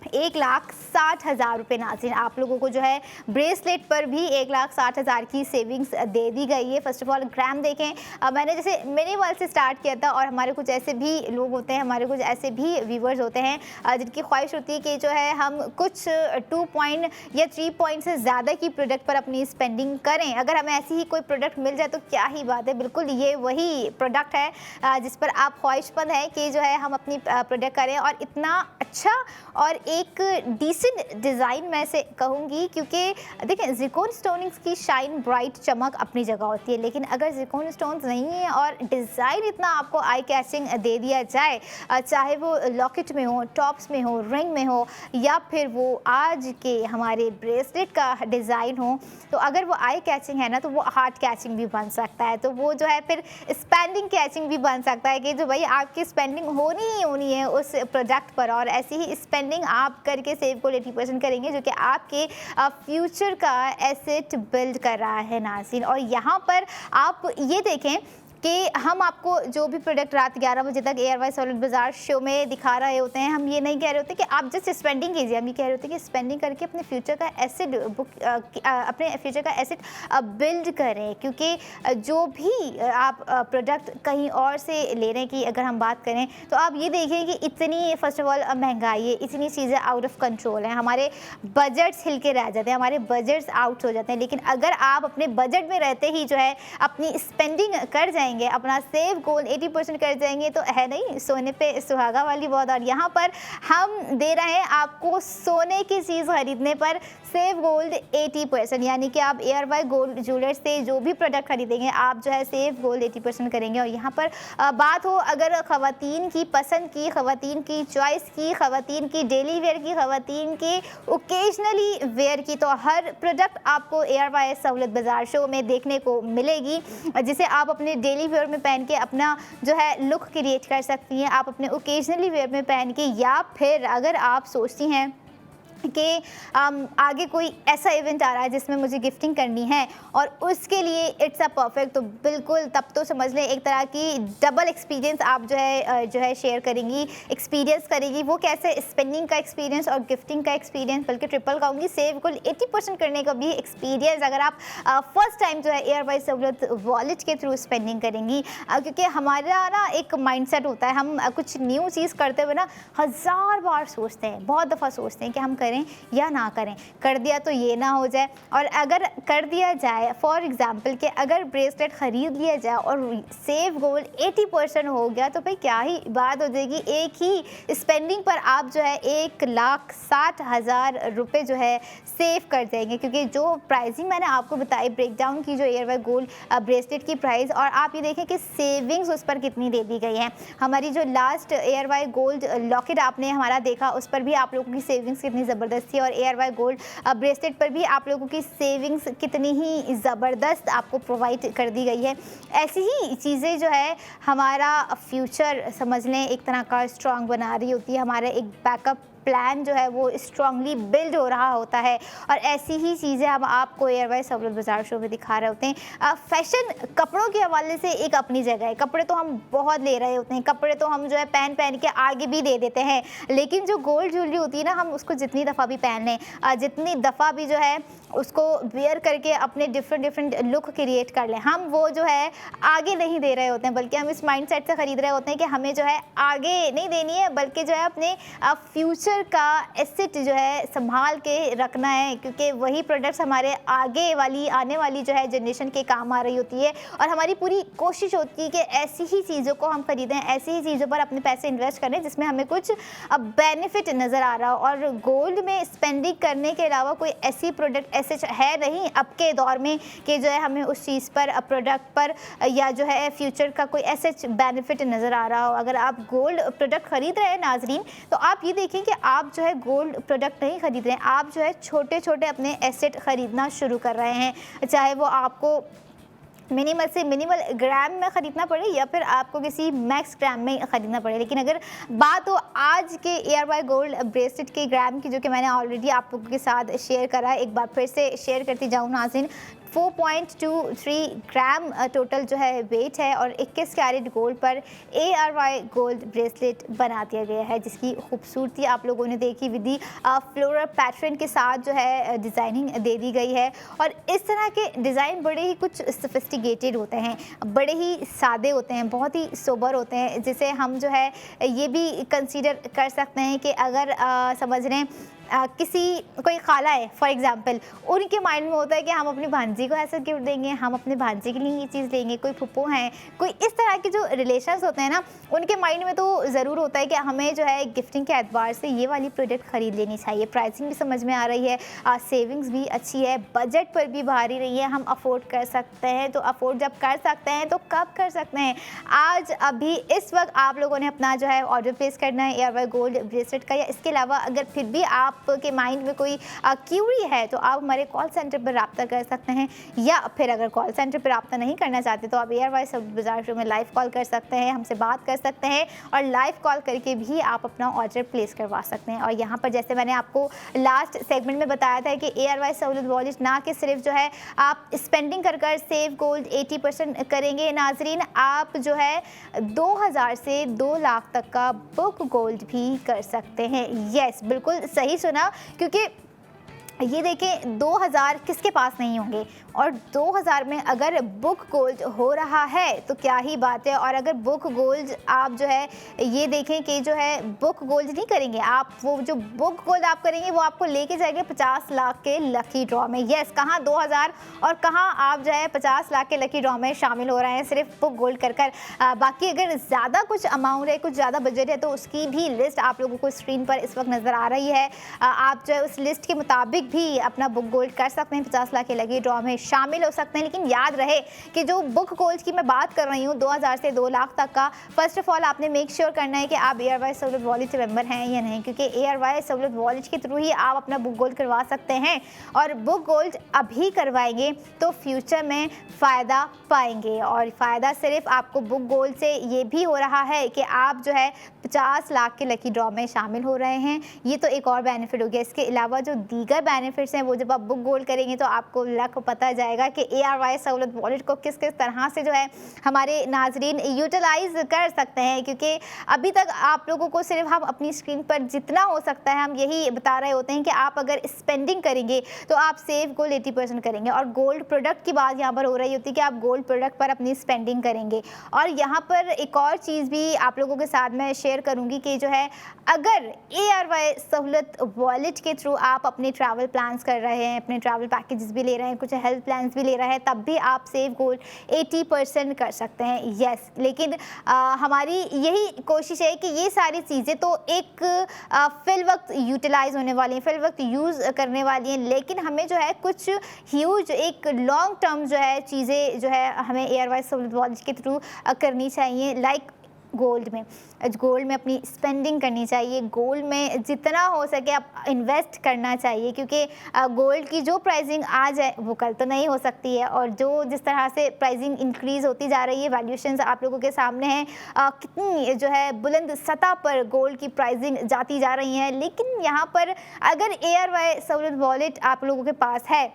1,60,000 रुपये। नाज़रीन आप लोगों को जो है ब्रेसलेट पर भी 1,60,000 की सेविंग्स दे दी गई है। फर्स्ट ऑफ ऑल ग्राम देखें, मैंने जैसे मिनिमल से स्टार्ट किया था, और हमारे कुछ ऐसे भी लोग होते हैं, हमारे कुछ ऐसे भी व्यूवर्स होते हैं जिनकी ख्वाहिश होती है कि जो है हम कुछ 2 पॉइंट या 3 पॉइंट से ज़्यादा की प्रोडक्ट पर अपनी स्पेंडिंग करें। अगर हमें ऐसी ही कोई प्रोडक्ट मिल जाए तो क्या ही बात है, बिल्कुल ये वही प्रोडक्ट है जिस पर आप ख्वाहिशमंद हैं कि जो है हम अपनी प्रोडक्ट करें। और इतना अच्छा और एक डिसेंट डिज़ाइन मैं से कहूँगी, क्योंकि देखें ज़िरकोन स्टोनिंग्स की शाइन ब्राइट चमक अपनी जगह होती है, लेकिन अगर ज़िरकोन स्टोन्स नहीं है और डिज़ाइन इतना आपको आई कैचिंग दे दिया जाए, चाहे वो लॉकेट में हो, टॉप्स में हो, रिंग में हो, या फिर वो आज के हमारे ब्रेसलेट का डिज़ाइन हो, तो अगर वो आई कैचिंग है ना तो वो हार्ट कैचिंग भी बन सकता है। तो वो जो है फिर स्पेंडिंग कैचिंग भी बन सकता है कि जो भाई आपकी स्पेंडिंग होनी ही होनी है उस प्रोडक्ट पर। और ऐसी ही स्पेंडिंग आप करके सेव को 80% करेंगे, जो कि आपके फ्यूचर का एसेट बिल्ड कर रहा है नाज़रीन। और यहाँ पर आप ये देखें कि हम आपको जो भी प्रोडक्ट रात 11 बजे तक ARY सौलत बाज़ार शो में दिखा रहे होते हैं, हम ये नहीं कह रहे होते कि आप जस्ट स्पेंडिंग कीजिए, हम ये कह रहे होते हैं कि स्पेंडिंग करके अपने फ्यूचर का एसेट अपने फ्यूचर का एसेट बिल्ड करें। क्योंकि जो भी आप प्रोडक्ट कहीं और से लेने की अगर हम बात करें तो आप ये देखें कि इतनी फर्स्ट ऑफ ऑल महंगाई है, इतनी चीज़ें आउट ऑफ कंट्रोल हैं, हमारे बजट्स हिल के रह जाते हैं, हमारे बजट्स आउट हो जाते हैं। लेकिन अगर आप अपने बजट में रहते ही जो है अपनी स्पेंडिंग कर जाएंगे, अपना सेव गोल 80% कर जाएंगे, तो है नहीं सोने पे सुहागा वाली बात। और यहाँ पर हम दे रहे हैं आपको सोने की चीज़ खरीदने पर सेव गोल्ड 80%, यानी कि आप ARY गोल्ड ज्वेलर्स से जो भी प्रोडक्ट खरीदेंगे आप जो है सेव गोल्ड 80% करेंगे। और यहाँ पर बात हो अगर ख़वातीन की पसंद की, ख़वातीन की चॉइस की, ख़वातीन की डेली वेयर की, ख़वातीन की ओकेजनली वेयर की, तो हर प्रोडक्ट आपको ARY सहूलत बाज़ार शो में देखने को मिलेगी, जिसे आप अपने डेली वेयर में पहन के अपना जो है लुक क्रिएट कर सकती हैं। आप अपने ओकेजनली वेयर में पहन के, या फिर अगर आप सोचती हैं कि आगे कोई ऐसा इवेंट आ रहा है जिसमें मुझे गिफ्टिंग करनी है और उसके लिए इट्स अ परफेक्ट, तो बिल्कुल तब तो समझ लें एक तरह की डबल एक्सपीरियंस आप जो है शेयर करेंगी, एक्सपीरियंस करेगी। वो कैसे? स्पेंडिंग का एक्सपीरियंस और गिफ्टिंग का एक्सपीरियंस, बल्कि ट्रिपल कहूँगी, सेव कुल 80% करने का भी एक्सपीरियंस अगर आप फर्स्ट टाइम जो है ARY सहूलत वॉलेट के थ्रू स्पेंडिंग करेंगी। क्योंकि हमारा ना एक माइंडसेट होता है, हम कुछ न्यू चीज़ करते हुए ना 1000 बार सोचते हैं, बहुत दफ़ा सोचते हैं कि हम करें या ना करें, कर दिया तो ये ना हो जाए। और अगर कर दिया जाए, फॉर एग्जांपल कि अगर ब्रेसलेट ख़रीद लिया जाए और सेव गोल्ड 80% हो गया, तो भाई क्या ही बात हो जाएगी। एक ही स्पेंडिंग पर आप जो है 1,60,000 रुपये जो है सेव कर जाएंगे। क्योंकि जो प्राइसिंग मैंने आपको बताई, ब्रेकडाउन की जो ARY गोल्ड ब्रेसलेट की प्राइस, और आप ये देखें कि सेविंग्स उस पर कितनी दे दी गई है। हमारी जो लास्ट ARY गोल्ड लॉकेट आपने हमारा देखा, उस पर भी आप लोगों की सेविंग्स कितनी ज़बरदस्त थी, और ARY गोल्ड ब्रेसलेट पर भी आप लोगों की सेविंग्स कितनी ही ज़बरदस्त आपको प्रोवाइड कर दी गई है। ऐसी ही चीज़ें जो है हमारा फ्यूचर समझ लें एक तरह का स्ट्रॉन्ग बना रही होती है, हमारा एक बैकअप प्लान जो है वो स्ट्रांगली बिल्ड हो रहा होता है। और ऐसी ही चीज़ें हम आपको ARY सहूलत बाज़ार शो में दिखा रहे होते हैं। फैशन कपड़ों के हवाले से एक अपनी जगह है, कपड़े तो हम बहुत ले रहे होते हैं, कपड़े तो हम जो है पहन के आगे भी दे देते हैं, लेकिन जो गोल्ड ज्वेलरी होती है ना, हम उसको जितनी दफ़ा भी पहन लें, जितनी दफ़ा भी जो है उसको वेयर करके अपने डिफरेंट लुक क्रिएट कर लें, हम वो जो है आगे नहीं दे रहे होते हैं, बल्कि हम इस माइंडसेट से ख़रीद रहे होते हैं कि हमें जो है आगे नहीं देनी है, बल्कि जो है अपने फ्यूचर का एसेट जो है संभाल के रखना है। क्योंकि वही प्रोडक्ट्स हमारे आने वाली जो है जनरेशन के काम आ रही होती है। और हमारी पूरी कोशिश होती है कि ऐसी ही चीज़ों को हम खरीदें, ऐसी ही चीज़ों पर अपने पैसे इन्वेस्ट करें जिसमें हमें कुछ बेनिफिट नज़र आ रहा हो। और गोल्ड में स्पेंडिंग करने के अलावा कोई ऐसी प्रोडक्ट ऐसे है नहीं अब के दौर में कि जो है हमें उस चीज़ पर, प्रोडक्ट पर, या जो है फ्यूचर का कोई ऐसे बेनिफिट नज़र आ रहा हो। अगर आप गोल्ड प्रोडक्ट खरीद रहे हैं नाजरीन, तो आप ये देखें कि आप जो है गोल्ड प्रोडक्ट नहीं खरीद रहे हैं, आप जो है छोटे छोटे अपने एसेट खरीदना शुरू कर रहे हैं, चाहे वो आपको मिनिमल से मिनिमल ग्राम में ख़रीदना पड़े या फिर आपको किसी मैक्स ग्राम में ख़रीदना पड़े। लेकिन अगर बात हो आज के ARY गोल्ड ब्रेसलेट के ग्राम की, जो कि मैंने ऑलरेडी आप लोगों के साथ शेयर करा है, एक बार फिर से शेयर करती जाऊँ नाज़रीन, 4.23 ग्राम टोटल जो है वेट है, और 21 कैरेट गोल्ड पर ARY गोल्ड ब्रेसलेट बना दिया गया है, जिसकी खूबसूरती आप लोगों ने देखी, विधि फ्लोरल पैटर्न के साथ जो है डिज़ाइनिंग दे दी गई है। और इस तरह के डिज़ाइन बड़े ही कुछ सोफिस्टिकेटेड होते हैं, बड़े ही सादे होते हैं, बहुत ही सोबर होते हैं, जिसे हम जो है ये भी कंसीडर कर सकते हैं कि अगर समझ लें किसी कोई खाला है फॉर एग्जांपल, उनके माइंड में होता है कि हम अपनी भांजी को ऐसा गिफ्ट देंगे, हम अपने भांजी के लिए ये चीज़ लेंगे, कोई फुप्पो हैं, कोई इस तरह के जो रिलेशंस होते हैं ना, उनके माइंड में तो ज़रूर होता है कि हमें जो है गिफ्टिंग के एतबार से ये वाली प्रोडक्ट ख़रीद लेनी चाहिए। प्राइसिंग भी समझ में आ रही है, सेविंग्स भी अच्छी है, बजट पर भी भारी रही है, हम अफोर्ड कर सकते हैं। तो अफोर्ड जब कर सकते हैं तो कब कर सकते हैं? आज अभी इस वक्त आप लोगों ने अपना जो है ऑर्डर प्लेस करना है ARY गोल्ड ब्रेसलेट का, या इसके अलावा अगर फिर भी आप आपके माइंड में कोई क्यूरी है तो आप हमारे कॉल सेंटर पर रब्ता कर सकते हैं, या फिर अगर कॉल सेंटर पर रब्ता नहीं करना चाहते तो आप एयरवाइज सहूलत बाज़ार शो में लाइव कॉल कर सकते हैं, हमसे बात कर सकते हैं और लाइव कॉल करके भी आप अपना ऑर्डर प्लेस करवा सकते हैं। और यहाँ पर जैसे मैंने आपको लास्ट सेगमेंट में बताया था कि एयरवाइज सहूलत वॉलेट ना कि सिर्फ जो है आप स्पेंडिंग कर सेव गोल्ड 80% करेंगे नाजरीन, आप जो है 2000 से 2 लाख तक का बुक गोल्ड भी कर सकते हैं। यस, बिल्कुल सही सुना, क्योंकि ये देखें 2000 किसके पास नहीं होंगे, और 2000 में अगर बुक गोल्ड हो रहा है तो क्या ही बात है। और अगर बुक गोल्ड आप जो है ये देखें कि जो है बुक गोल्ड नहीं करेंगे आप, वो जो बुक गोल्ड आप करेंगे वो आपको लेके जाएंगे 50 लाख के लकी ड्रॉ में। यस, कहाँ 2000 और कहाँ आप जो है 50 लाख के लकी ड्रॉ में शामिल हो रहे हैं सिर्फ बुक गोल्ड कर बाकी अगर ज़्यादा कुछ अमाउंट है, कुछ ज़्यादा बजट है तो उसकी भी लिस्ट आप लोगों को स्क्रीन पर इस वक्त नज़र आ रही है। आप जो है उस लिस्ट के मुताबिक भी अपना बुक गोल्ड कर सकते हैं, 50 लाख के लकी ड्रॉ में शामिल हो सकते हैं। लेकिन याद रहे कि जो बुक गोल्ड की मैं बात कर रही हूँ 2000 से 2 लाख तक का, फर्स्ट ऑफ ऑल आपने मेक श्योर करना है कि आप एयरवाइज सहूलत वॉलेट मेंबर हैं या नहीं, क्योंकि एयरवाइज सहूलत वॉलेट के थ्रू ही आप अपना बुक गोल्ड करवा सकते हैं। और बुक गोल्ड अभी करवाएंगे तो फ्यूचर में फ़ायदा पाएंगे, और फ़ायदा सिर्फ आपको बुक गोल्ड से ये भी हो रहा है कि आप जो है 50 लाख के लकी ड्रॉ में शामिल हो रहे हैं। ये तो एक और बेनिफिट हो गया। इसके अलावा जो दीगर बेनिफिट्स हैं वो जब आप बुक गोल्ड करेंगे तो आपको लक पता जाएगा कि एयरवाइज सहूलत वॉलेट को किस किस तरह से जो है हमारे नाजरीन यूटिलाइज कर सकते हैं। क्योंकि अभी तक आप लोगों को सिर्फ हम अपनी स्क्रीन पर जितना हो सकता है हम यही बता रहे होते हैं कि आप अगर स्पेंडिंग करेंगे तो आप सेव गोल्ड 80% करेंगे, और गोल्ड प्रोडक्ट की बात यहाँ पर हो रही होती है कि आप गोल्ड प्रोडक्ट पर अपनी स्पेंडिंग करेंगे। और यहाँ पर एक और चीज़ भी आप लोगों के साथ मैं शेयर करूँगी कि जो है अगर एयरवाइज सहूलत वॉलेट के थ्रू आप अपने ट्रैवल प्लान्स कर रहे हैं, अपने ट्रैवल पैकेजेस भी ले रहे हैं, कुछ हेल्थ प्लान्स भी ले रहे हैं, तब भी आप सेव गोल्ड 80% कर सकते हैं। यस, लेकिन हमारी यही कोशिश है कि ये सारी चीज़ें तो एक फिल वक्त यूटिलाइज होने वाली हैं, फिल वक्त यूज़ करने वाली हैं, लेकिन हमें जो है कुछ ह्यूज एक लॉन्ग टर्म जो है चीज़ें जो है हमें एयरवाइज सहूलत वॉलेट के थ्रू करनी चाहिए। लाइक गोल्ड में अपनी स्पेंडिंग करनी चाहिए, गोल्ड में जितना हो सके आप इन्वेस्ट करना चाहिए, क्योंकि गोल्ड की जो प्राइसिंग आज है वो कल तो नहीं हो सकती है, और जो जिस तरह से प्राइसिंग इंक्रीज़ होती जा रही है, वैल्यूएशंस आप लोगों के सामने हैं, कितनी जो है बुलंद सतह पर गोल्ड की प्राइसिंग जाती जा रही है। लेकिन यहाँ पर अगर एयरवाइज सहूलत वॉलेट आप लोगों के पास है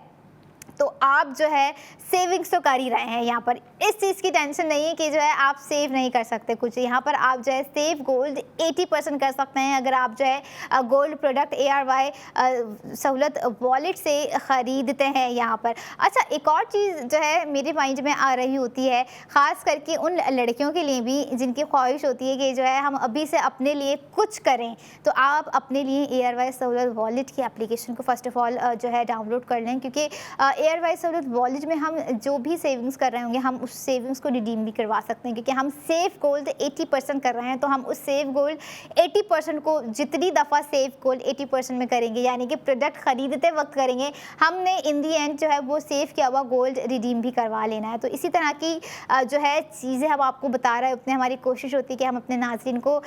तो आप जो है सेविंग्स तो कर ही रहे हैं। यहाँ पर इस चीज़ की टेंशन नहीं है कि जो है आप सेव नहीं कर सकते कुछ। यहाँ पर आप जो है सेव गोल्ड 80% कर सकते हैं अगर आप जो है गोल्ड प्रोडक्ट एयरवाइज सहूलत वॉलेट से ख़रीदते हैं यहाँ पर। अच्छा, एक और चीज़ जो है मेरे माइंड में आ रही होती है, ख़ास करके उन लड़कियों के लिए भी जिनकी ख्वाहिश होती है कि जो है हम अभी से अपने लिए कुछ करें, तो आप अपने लिए एयरवाइज सहूलत वॉलेट की एप्लीकेशन को फ़र्स्ट ऑफ ऑल जो है डाउनलोड कर लें, क्योंकि एयरवाइज सहूलत वॉलेट में हम जो भी सेविंग्स कर रहे होंगे हम उस सेविंग्स को रिडीम भी करवा सकते हैं, क्योंकि हम सेव गोल्ड 80% कर रहे हैं। तो हम उस सेव गोल्ड 80% को जितनी दफ़ा सेव गोल्ड 80% में करेंगे, यानी कि प्रोडक्ट ख़रीदते वक्त करेंगे, हमने इन दी एंड जो है वो सेव किया हुआ गोल्ड रिडीम भी करवा लेना है। तो इसी तरह की जो है चीज़ें हम आपको बता रहे होते हैं। हमारी कोशिश होती है कि हम अपने नाज़रीन को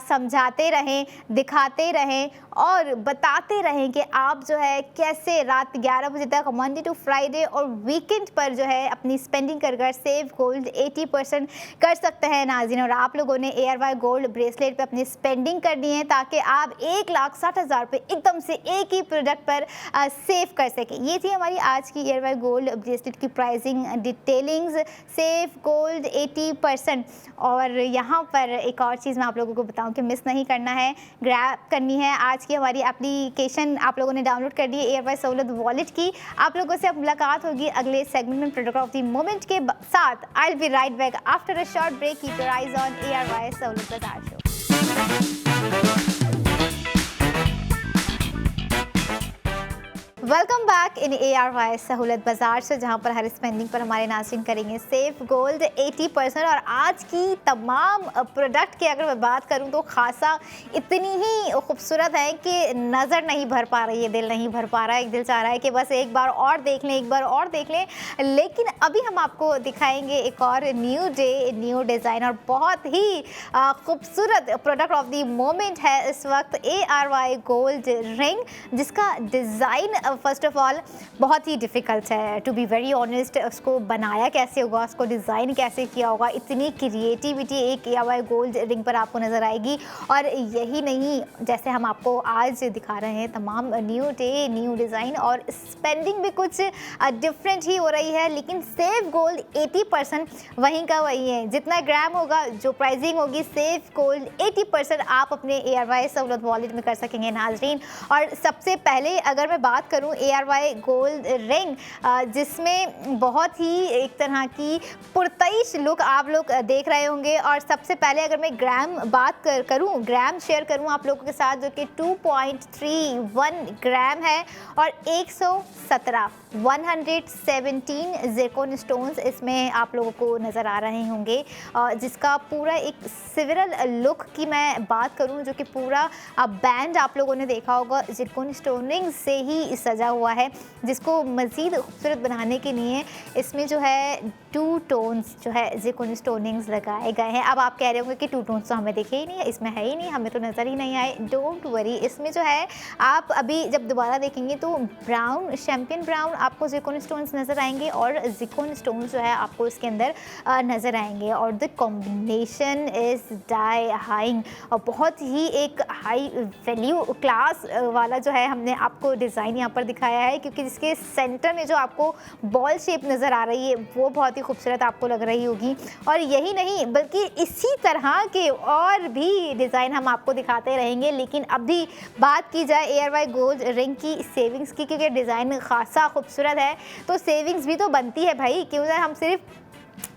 समझाते रहें, दिखाते रहें और बताते रहें कि आप जो है कैसे रात 11 बजे तक मंडे टू फ्राइडे और वीकेंड पर जो है अपनी स्पेंडिंग कर सेव गोल्ड 80% कर सकते हैं नाज़रीन। और आप लोगों ने एयरवाइज गोल्ड ब्रेसलेट पे अपनी स्पेंडिंग करनी है ताकि आप 1,60,000 रुपये एकदम से एक ही प्रोडक्ट पर सेव कर सकें। ये थी हमारी आज की एयरवाइज गोल्ड ब्रेसलेट की प्राइसिंग डिटेलिंग्स, सेव गोल्ड 80%। और यहाँ पर एक और चीज़ मैं आप लोगों को बताऊँ कि मिस नहीं करना है, ग्रैब करनी है। आज की हमारी एप्लीकेशन आप लोगों ने डाउनलोड कर दी है एयरवाइज सहूलत वॉलेट की। आप लोगों से अब मुलाकात होगी अगले सेगमेंट में प्रोडक्ट ऑफ द मोमेंट के साथ। I will be right back after a short break. Keep your eyes on ARY's Sahulat Bazaar show. Welcome back back in ARY Sahulat बाजार से, जहां पर हर स्पेंडिंग पर हमारे नाज़रीन करेंगे सेफ गोल्ड 80%। और आज की तमाम प्रोडक्ट की अगर मैं बात करूं तो खासा इतनी ही खूबसूरत है कि नज़र नहीं भर पा रही है, दिल नहीं भर पा रहा है। एक दिल चाह रहा है कि बस एक बार और देख लें, एक बार और देख लें। लेकिन अभी हम आपको दिखाएंगे एक और न्यू डे, न्यू डिज़ाइन और बहुत ही खूबसूरत प्रोडक्ट ऑफ द मोमेंट है इस वक्त ARY गोल्ड रिंग, जिसका डिज़ाइन फर्स्ट ऑफ ऑल बहुत ही डिफ़िकल्ट है, टू बी वेरी ऑनेस्ट। उसको बनाया कैसे होगा, उसको डिज़ाइन कैसे किया होगा, इतनी क्रिएटिविटी एक ARY गोल्ड रिंग पर आपको नज़र आएगी। और यही नहीं, जैसे हम आपको आज दिखा रहे हैं तमाम न्यू डे, न्यू डिज़ाइन और स्पेंडिंग भी कुछ डिफरेंट ही हो रही है, लेकिन सेफ गोल्ड 80% वहीं का वही है। जितना ग्राम होगा, जो प्राइसिंग होगी, सेफ गोल्ड 80% आप अपने ARY सहूलत वॉलेट में कर सकेंगे नाजरीन। और सबसे पहले अगर मैं बात करूं ARY गोल्ड रिंग, जिसमें बहुत ही एक तरह की पुरतईश लुक आप लोग देख रहे होंगे। और सबसे पहले अगर मैं ग्राम बात करूं, ग्राम शेयर करूं आप लोगों के साथ, जो कि 2.31 ग्राम है और 117 ज़िरकॉन स्टोन्स इसमें आप लोगों को नज़र आ रहे होंगे। जिसका पूरा एक सिविरल लुक की मैं बात करूं, जो कि पूरा बैंड आप लोगों ने देखा होगा ज़िरकॉन स्टोनिंग से ही सजा हुआ है, जिसको मज़ीद खूबसूरत बनाने के लिए इसमें जो है 2 टोन्स जो है ज़िरकॉन स्टोनिंग्स लगाए गए हैं। अब आप कह रहे होंगे कि 2 टोन्स तो हमें दिखे ही नहीं है, इसमें है ही नहीं, हमें तो नज़र ही नहीं आए। डोंट वरी, इसमें जो है आप अभी जब दोबारा देखेंगे तो ब्राउन, शैम्पेन ब्राउन आपको ज़िरकॉन स्टोन्स नज़र आएंगे और ज़िरकॉन स्टोन्स जो है आपको इसके अंदर नज़र आएंगे। और द कॉम्बिनेशन इज़ डाई हाइंग, और बहुत ही एक हाई वैल्यू क्लास वाला जो है हमने आपको डिज़ाइन यहाँ पर दिखाया है, क्योंकि जिसके सेंटर में जो आपको बॉल शेप नज़र आ रही है वो बहुत ही खूबसूरत आपको लग रही होगी। और यही नहीं, बल्कि इसी तरह के और भी डिज़ाइन हम आपको दिखाते रहेंगे। लेकिन अभी बात की जाए ARY गोल्ड रिंग की सेविंग्स की, क्योंकि डिज़ाइन खासा खूबसूरत है तो सेविंग्स भी तो बनती है भाई। क्यों ना हम सिर्फ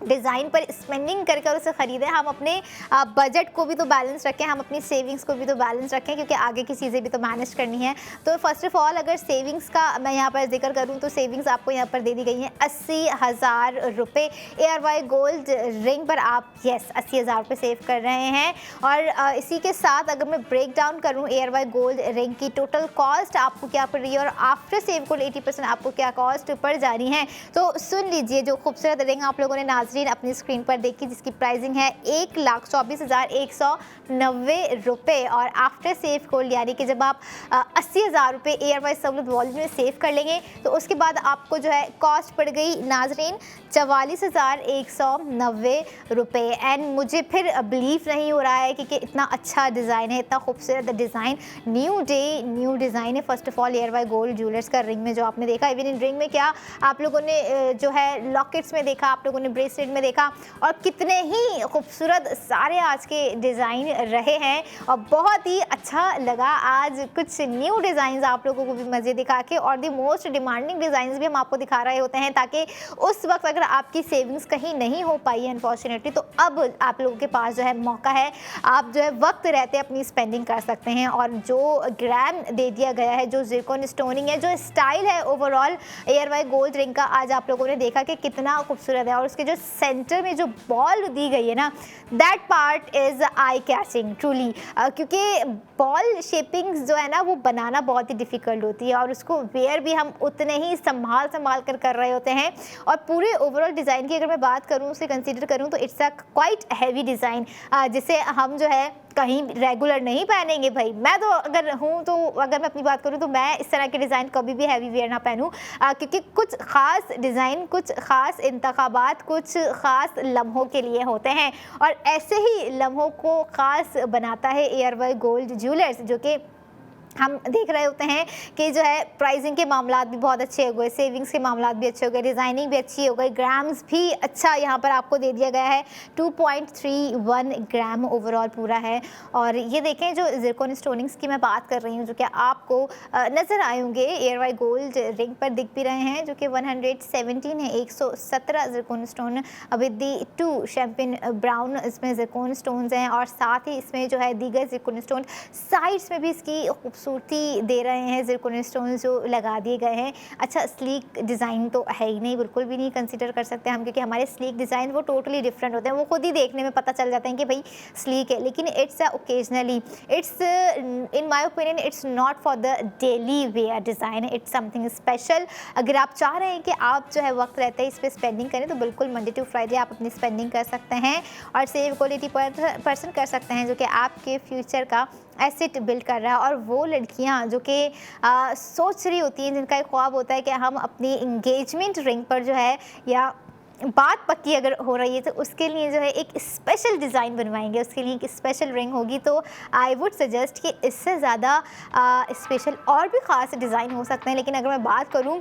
डिज़ाइन पर स्पेंडिंग करके और उसे ख़रीदें, हम अपने बजट को भी तो बैलेंस रखें, हम अपनी सेविंग्स को भी तो बैलेंस रखें, क्योंकि आगे की चीज़ें भी तो मैनेज करनी है। तो फर्स्ट ऑफ ऑल अगर सेविंग्स का मैं यहाँ पर जिक्र करूँ तो सेविंग्स आपको यहाँ पर दे दी गई हैं 80,000 रुपये। ARY गोल्ड रिंग पर आप 80,000 रुपये सेव कर रहे हैं। और इसी के साथ अगर मैं ब्रेक डाउन करूँ ARY गोल्ड रिंग की टोटल कॉस्ट आपको क्या पड़ रही है और आफ्टर सेव गोल्ड 80% आपको क्या कॉस्ट पड़ जा रही है, तो सुन लीजिए। जो खूबसूरत रिंग आप लोगों ने नाज़रीन अपनी स्क्रीन पर देखी, जिसकी प्राइसिंग है 1,24,190 रुपये। और आफ्टर सेफ गोल्ड यानी कि जब आप 80,000 रुपये ARY सहूलत वॉलेट में सेव कर लेंगे तो उसके बाद आपको जो है कॉस्ट पड़ गई नाज़रीन 44,190 रुपये। एंड मुझे फिर बिलीव नहीं हो रहा है कि इतना अच्छा डिज़ाइन है, इतना खूबसूरत design, new day new design है। First of all ARY gold jewellers का रिंग में जो आपने देखा, इवन इन रिंग में क्या आप लोगों ने जो है लॉकेट्स में देखा, आप लोगों ने ब्रेसलेट में देखा, और कितने ही खूबसूरत सारे आज के डिज़ाइन रहे हैं। और बहुत ही अच्छा लगा आज कुछ न्यू डिज़ाइंस आप लोगों को भी मज़े दिखा के, और दी मोस्ट डिमांडिंग डिज़ाइंस भी हम आपको दिखा रहे होते हैं, ताकि उस वक्त अगर आपकी सेविंग्स कहीं नहीं हो पाई है अनफॉर्चुनेटली, तो अब आप लोगों के पास जो है मौका है, आप जो है वक्त रहते अपनी स्पेंडिंग कर सकते हैं। और जो ग्राम दे दिया गया है, जो ज़िरकॉन स्टोनिंग है, जो स्टाइल है ओवरऑल ARY गोल्ड रिंग का, आज आप लोगों ने देखा कि कितना खूबसूरत है। और उसके जो सेंटर में जो बॉल दी गई है ना, that part is eye catching truly, क्योंकि बॉल शेपिंग्स जो है ना वो बनाना बहुत ही डिफ़िकल्ट होती है, और उसको वेयर भी हम उतने ही संभाल कर रहे होते हैं। और पूरे ओवरऑल डिज़ाइन की अगर मैं बात करूँ, उसे कंसीडर करूँ, तो it's a quite heavy design, जिसे हम जो है कहीं रेगुलर नहीं पहनेंगे भाई। मैं तो अगर हूँ, तो अगर मैं अपनी बात करूँ तो मैं इस तरह के डिज़ाइन कभी भी हैवी वेयर ना पहनूँ, क्योंकि कुछ ख़ास डिज़ाइन, कुछ ख़ास इंतखाबात, कुछ ख़ास लम्हों के लिए होते हैं। और ऐसे ही लम्हों को ख़ास बनाता है ARY गोल्ड ज्वेलर्स, जो कि हम देख रहे होते हैं कि जो है प्राइसिंग के मामलात भी बहुत अच्छे हो गए, सेविंग्स के मामलात भी अच्छे हो गए, डिज़ाइनिंग भी अच्छी हो गई, ग्राम्स भी अच्छा यहाँ पर आपको दे दिया गया है। 2.31 ग्राम ओवरऑल पूरा है। और ये देखें, जो ज़िरकॉन स्टोनिंग्स की मैं बात कर रही हूँ, जो कि आपको नज़र आए होंगे ARY गोल्ड रिंग पर दिख भी रहे हैं, जो कि 117 है, 117 zircon stone with the 2 champagne brown इसमें ज़िरकॉन स्टोन्स हैं। और साथ ही इसमें जो है दीगर ज़िरकॉन स्टोन साइड्स में भी इसकी खूबसूरती दे रहे हैं, ज़िरकोनिया स्टोन्स जो लगा दिए गए हैं। अच्छा, स्लीक डिज़ाइन तो है ही नहीं, बिल्कुल भी नहीं कंसिडर कर सकते हम, क्योंकि हमारे स्लीक डिज़ाइन वो टोटली डिफरेंट होते हैं, वो खुद ही देखने में पता चल जाते हैं कि भाई स्लीक है। लेकिन it's occasionally, it's in my opinion it's not for the daily wear design, it's something special. अगर आप चाह रहे हैं कि आप जो है वक्त रहते हैं इस पर स्पेंडिंग करें, तो बिल्कुल मंडे टू फ्राइडे आप अपनी स्पेंडिंग कर सकते हैं और सेव क्वालिटी पर्सन कर सकते हैं, जो कि आपके फ्यूचर का एसेट बिल्ड कर रहा है। और वो लड़कियां जो कि सोच रही होती हैं, जिनका एक ख्वाब होता है कि हम अपनी इंगेजमेंट रिंग पर जो है, या बात पक्की अगर हो रही है, तो उसके लिए जो है एक स्पेशल डिज़ाइन बनवाएंगे, उसके लिए एक स्पेशल रिंग होगी। तो आई वुड सजेस्ट कि इससे ज़्यादा स्पेशल और भी ख़ास डिज़ाइन हो सकते हैं। लेकिन अगर मैं बात करूं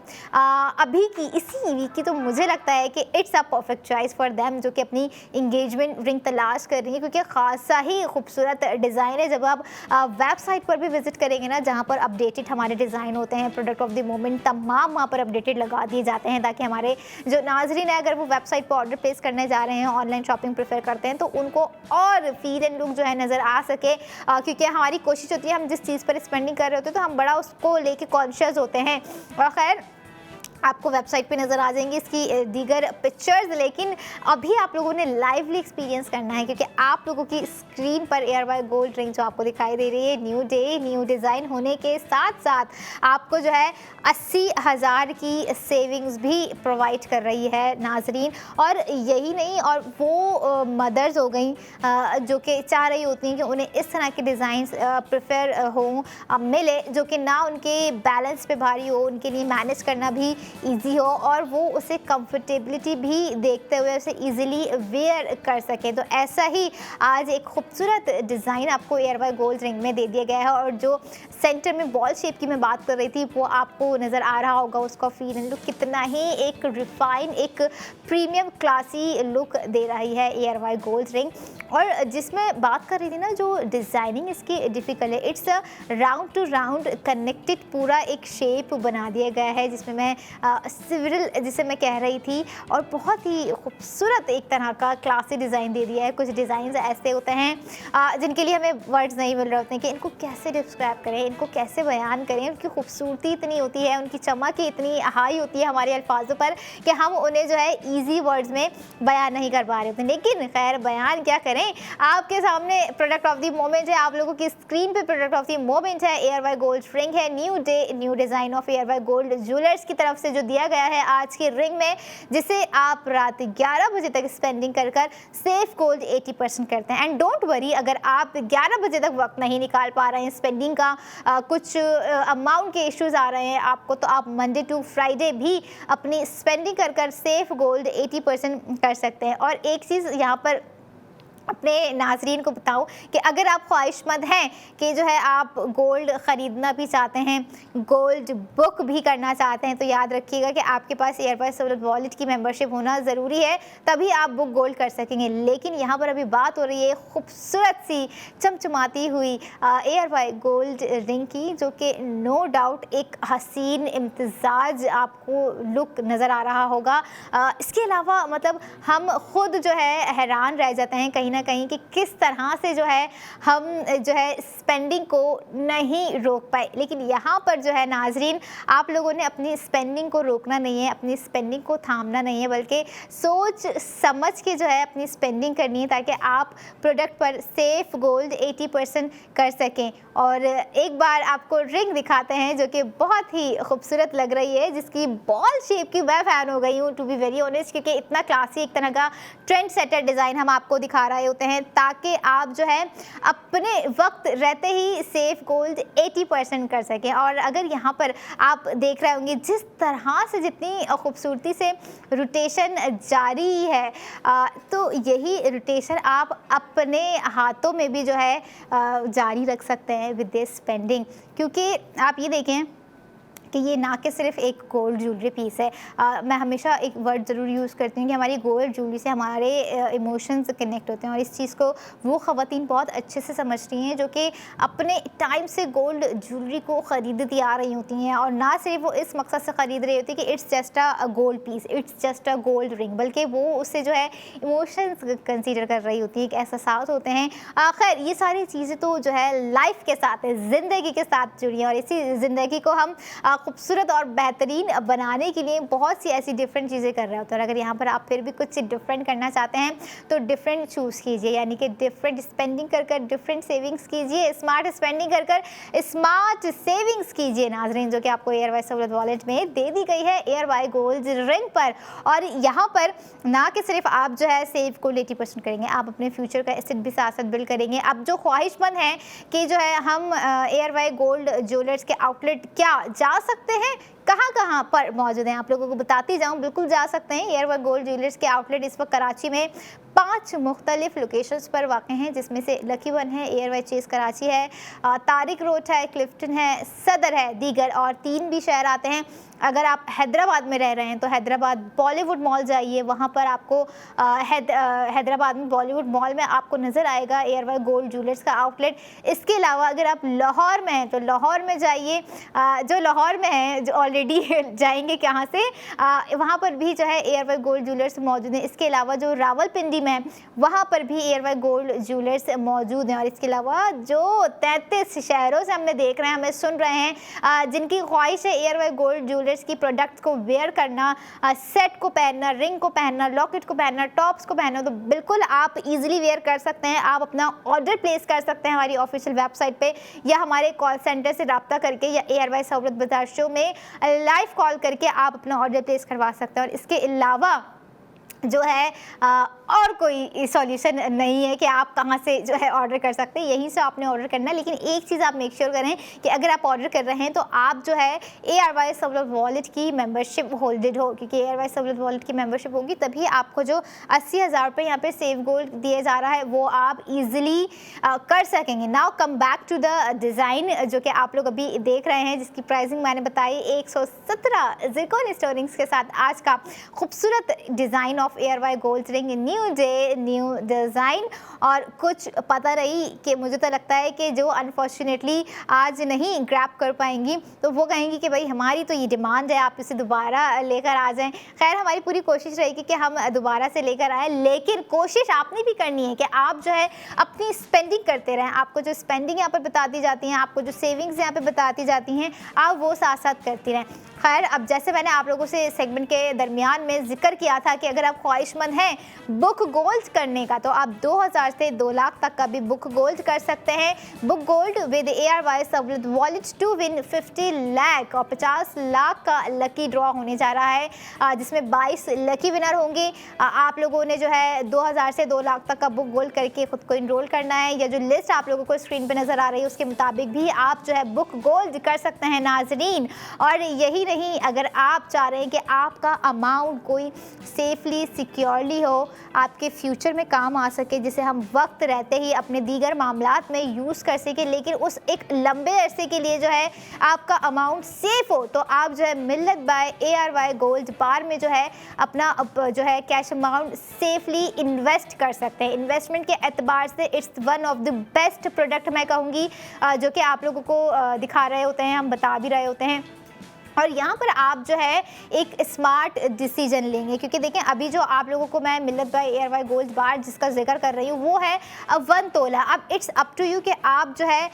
अभी की इसी वीक की, तो मुझे लगता है कि it's a perfect choice for them, जो कि अपनी इंगेजमेंट रिंग तलाश कर रही है, क्योंकि ख़ासा ही खूबसूरत डिज़ाइन है। जब आप वेबसाइट पर भी विज़िट करेंगे ना, जहाँ पर अपडेटेड हमारे डिज़ाइन होते हैं, प्रोडक्ट ऑफ द मोमेंट तमाम वहाँ पर अपडेटेड लगा दिए जाते हैं, ताकि हमारे जो नाज़रीन है, अगर वो वेबसाइट पर ऑर्डर प्लेस करने जा रहे हैं, ऑनलाइन शॉपिंग प्रेफर करते हैं, तो उनको और फील एंड लुक जो है नज़र आ सके। क्योंकि हमारी कोशिश होती है, हम जिस चीज़ पर स्पेंडिंग कर रहे होते हैं, तो हम बड़ा उसको लेके कॉन्शियस होते हैं। और खैर, आपको वेबसाइट पे नज़र आ जाएंगी इसकी दीगर पिक्चर्स, लेकिन अभी आप लोगों ने लाइवली एक्सपीरियंस करना है, क्योंकि आप लोगों की स्क्रीन पर एयर बाय गोल्ड रिंग जो आपको दिखाई दे रही है, न्यू डे न्यू डिज़ाइन होने के साथ साथ आपको जो है 80,000 की सेविंग्स भी प्रोवाइड कर रही है नाजरीन। और यही नहीं, और वो मदर्स हो गई जो कि चाह रही होती हैं कि उन्हें इस तरह के डिज़ाइन प्रेफर हो मिले, जो कि ना उनके बैलेंस पे भारी हो, उनके लिए मैनेज करना भी ईजी हो, और वो उसे कंफर्टेबिलिटी भी देखते हुए उसे इजीली वेयर कर सकें। तो ऐसा ही आज एक खूबसूरत डिज़ाइन आपको एयर बाय गोल्ड रिंग में दे दिया गया है। और जो सेंटर में बॉल शेप की मैं बात कर रही थी, वो आपको नज़र आ रहा होगा, उसका फील एंड लुक कितना ही एक रिफाइन, एक प्रीमियम क्लासी लुक दे रही है एयर बाय गोल्ड रिंग। और जिसमें बात कर रही थी ना, जो डिज़ाइनिंग इसकी डिफ़िकल्ट है, it's round two round connected पूरा एक शेप बना दिया गया है, जिसमें मैं सिविल जिसे मैं कह रही थी, और बहुत ही खूबसूरत एक तरह का क्लासी डिज़ाइन दे दिया है। कुछ डिज़ाइन ऐसे होते हैं जिनके लिए हमें वर्ड्स नहीं मिल रहे होते हैं कि इनको कैसे डिस्क्राइब करें, इनको कैसे बयान करें। उनकी खूबसूरती इतनी होती है, उनकी चमक इतनी हाई होती है हमारे अल्फाजों पर, कि हम उन्हें जो है ईजी वर्ड्स में बयान नहीं कर पा रहे होते। लेकिन खैर, बयान क्या करें, आपके सामने प्रोडक्ट ऑफ द मोमेंट है, आप लोगों की स्क्रीन पे प्रोडक्ट ऑफ द मोमेंट है, एयर बाय गोल्ड रिंग है, new day new design of air by gold jewellers की तरफ से जो दिया गया है आज की रिंग में, जिसे आप रात 11 बजे तक स्पेंडिंग कर सेफ गोल्ड 80% करते हैं। एंड डोंट वरी, अगर आप 11 बजे तक वक्त नहीं निकाल पा रहे हैं स्पेंडिंग का, कुछ अमाउंट के इश्यूज आ रहे हैं आपको, तो आप मंडे टू फ्राइडे भी अपनी स्पेंडिंग कर सेफ गोल्ड 80% कर सकते हैं। और एक चीज़ यहाँ पर अपने नाजरीन को बताऊं कि अगर आप ख्वाहिशमंद हैं कि जो है आप गोल्ड ख़रीदना भी चाहते हैं, गोल्ड बुक भी करना चाहते हैं, तो याद रखिएगा कि आपके पास एयर बाय सहूलत वॉलेट की मेंबरशिप होना ज़रूरी है, तभी आप बुक गोल्ड कर सकेंगे। लेकिन यहाँ पर अभी बात हो रही है खूबसूरत सी चमचमाती हुई एयर बाय गोल्ड रिंग की, जो कि नो डाउट एक हसीन इम्तिजाज आपको लुक नज़र आ रहा होगा। इसके अलावा मतलब हम खुद जो है हैरान रह जाते हैं कहीं ना कहीं कि किस तरह से जो है हम जो है स्पेंडिंग को नहीं रोक पाए। लेकिन यहाँ पर जो है नाजरीन, आप लोगों ने अपनी स्पेंडिंग को रोकना नहीं है, अपनी स्पेंडिंग को थामना नहीं है, बल्कि सोच समझ के जो है अपनी स्पेंडिंग करनी है, ताकि आप प्रोडक्ट पर सेफ गोल्ड 80% कर सकें। और एक बार आपको रिंग दिखाते हैं जो कि बहुत ही खूबसूरत लग रही है, जिसकी बॉल शेप की मैं फ़ैन हो गई हूँ टू बी वेरी ऑनेस्ट, क्योंकि इतना क्लासी एक तरह का ट्रेंड सेटर डिज़ाइन हम आपको दिखा रहे होते हैं, ताकि आप जो है अपने वक्त रहते ही सेफ गोल्ड 80% कर सकें। और अगर यहाँ पर आप देख रहे होंगे जिस तरह से, जितनी खूबसूरती से रोटेशन जारी है, तो यही रोटेशन आप अपने हाथों में भी जो है जारी रख सकते हैं विद दिस स्पेंडिंग। क्योंकि आप ये देखें, कि ये ना कि सिर्फ एक गोल्ड ज्वेलरी पीस है। मैं हमेशा एक वर्ड ज़रूर यूज़ करती हूँ कि हमारी गोल्ड ज्वेलरी से हमारे इमोशंस कनेक्ट होते हैं, और इस चीज़ को वो ख़वातीन बहुत अच्छे से समझती हैं जो कि अपने टाइम से गोल्ड ज्वेलरी को ख़रीदती आ रही होती हैं, और ना सिर्फ वो इस मकसद से ख़रीद रही होती कि it's just a gold piece, it's just a gold ring, बल्कि वो उससे जो है इमोशंस कंसीडर कर रही होती है, एक एहसास होते हैं। खैर ये सारी चीज़ें तो जो है लाइफ के साथ, ज़िंदगी के साथ जुड़ी हैं, और इसी ज़िंदगी को हम खूबसूरत और बेहतरीन बनाने के लिए बहुत सी ऐसी डिफरेंट चीज़ें कर रहे होते हैं। और अगर यहाँ पर आप फिर भी कुछ डिफरेंट करना चाहते हैं तो डिफरेंट चूज़ कीजिए, यानी कि डिफरेंट स्पेंडिंग कर कर डिफरेंट सेविंग्स कीजिए, स्मार्ट स्पेंडिंग कर कर स्मार्ट सेविंग्स कीजिए नाज़रीन, जो कि आपको एयरवाई सहूलत वॉलेट में दे दी गई है एयरवाई गोल्ड रिंग पर। और यहाँ पर ना कि सिर्फ आप जो है सेव को 80% करेंगे, आप अपने फ्यूचर का एसेट भी साथ साथ बिल्ड करेंगे। अब जो ख्वाहिशमंद हैं कि जो है हम एयरवाई गोल्ड ज्वेलर्स के आउटलेट क्या जा सकते हैं, कहाँ पर मौजूद हैं, आप लोगों को बताती जाऊँ, बिल्कुल जा सकते हैं। एयरवाई गोल्ड ज्वेलर्स के आउटलेट इस वक्त कराची में 5 मुख्तलिफ लोकेशंस पर वाक़ हैं, जिसमें से लकी वन है, एयरवाई चेज़ कराची है, तारिक रोड है, क्लिफ्टन है, सदर है, दीगर और 3 भी शहर आते हैं। अगर आप हैदराबाद में रह रहे हैं तो हैदराबाद बॉलीवुड मॉल जाइए, वहाँ पर आपको हैदराबाद में बॉलीवुड मॉल में आपको नज़र आएगा एयरवाई गोल्ड ज्वेलर्स का आउटलेट। इसके अलावा अगर आप लाहौर में हैं तो लाहौर में जाइए, जो लाहौर में है, जो ऑलरेडी जाएंगे कहाँ से, वहाँ पर भी जो है एयरवाई गोल्ड ज्वेलर्स मौजूद हैं। इसके अलावा जो रावलपिंडी में वहाँ पर भी एयरवाई गोल्ड ज्वेलर्स मौजूद हैं। और इसके अलावा जो 33 शहरों से हमें देख रहे हैं, हमें सुन रहे हैं, जिनकी ख्वाहिश है एयरवाई गोल्ड ज्वेलर्स की प्रोडक्ट्स को वेयर करना, सेट को पहनना, रिंग को पहनना, लॉकेट को पहनना, टॉप्स को पहनना, तो बिल्कुल आप इजीली वेयर कर सकते हैं। आप अपना ऑर्डर प्लेस कर सकते हैं हमारी ऑफिशियल वेबसाइट पे, या हमारे कॉल सेंटर से रब्ता करके, या एयरवाई सहूलत बाजार शो में लाइव कॉल करके आप अपना ऑर्डर प्लेस करवा सकते हैं। और इसके अलावा जो है और कोई सॉल्यूशन नहीं है कि आप कहाँ से जो है ऑर्डर कर सकते हैं, यहीं से आपने ऑर्डर करना है। लेकिन एक चीज़ आप मेक श्योर करें कि अगर आप ऑर्डर कर रहे हैं तो आप जो है एयरवाई सहूलत वॉलेट की मेंबरशिप होल्डेड हो, क्योंकि एयरवाई सहूलत वॉलेट की मेंबरशिप होगी तभी आपको जो 80,000 रुपये यहाँ पे सेव गोल्ड दिए जा रहा है वो आप इजीली कर सकेंगे। Now come back to the design जो कि आप लोग अभी देख रहे हैं, जिसकी प्राइसिंग मैंने बताई 117 ज़िरकॉन स्टोनिंग्स के साथ आज का खूबसूरत design of ARY gold ring, new day new design. और कुछ पता रही कि मुझे तो लगता है कि जो अनफॉर्चुनेटली आज नहीं ग्रैब कर पाएंगी तो वो कहेंगी कि भाई हमारी तो ये डिमांड है, आप इसे दोबारा लेकर आ जाएं। खैर हमारी पूरी कोशिश रहेगी कि हम दोबारा से लेकर आएँ, लेकिन कोशिश आपने भी करनी है कि आप जो है अपनी स्पेंडिंग करते रहें। आपको जो स्पेंडिंग यहाँ पर बता दी जाती हैं, आपको जो सेविंग्स यहाँ पर बताती जाती हैं, आप वो साथ साथ करती रहें। खैर अब जैसे मैंने आप लोगों से सेगमेंट के दरमियान में जिक्र किया था कि अगर आप ख्वाहिशमंद हैं बुक गोल्ड करने का तो आप 2000 से 2 लाख तक का भी बुक गोल्ड कर सकते हैं। बुक गोल्ड विद एयरवाई सहूलत वॉलेट टू विन 50 लाख और 50 लाख का लकी ड्रॉ होने जा रहा है, जिसमें 22 लकी विनर होंगे। आप लोगों ने जो है 2000 से 2 लाख तक का बुक गोल्ड करके खुद को इनरोल करना है, या जो लिस्ट आप लोगों को स्क्रीन पर नज़र आ रही है उसके मुताबिक भी आप जो है बुक गोल्ड कर सकते हैं नाजरीन। और यही नहीं, अगर आप चाह रहे हैं कि आपका अमाउंट कोई सेफली सिक्योरली हो, आपके फ्यूचर में काम आ सके, जिसे हम वक्त रहते ही अपने दीगर मामलात में यूज़ कर सके, लेकिन उस एक लंबे अरसे के लिए जो है आपका अमाउंट सेफ हो, तो आप जो है मिल्लत बाय एयरवाई गोल्ड बार में जो है अपना जो है कैश अमाउंट सेफली इन्वेस्ट कर सकते हैं। इन्वेस्टमेंट के एतबार से it's one of the best product मैं कहूँगी, जो कि आप लोगों को दिखा रहे होते हैं, हम बता भी रहे होते हैं। और यहाँ पर आप जो है एक स्मार्ट डिसीजन लेंगे, क्योंकि देखें अभी जो आप लोगों को मैं मिल्लत बाय एयरवाई गोल्ड बार जिसका जिक्र कर रही हूँ वो है 1 तोला। अब इट्स अप टू यू कि आप जो है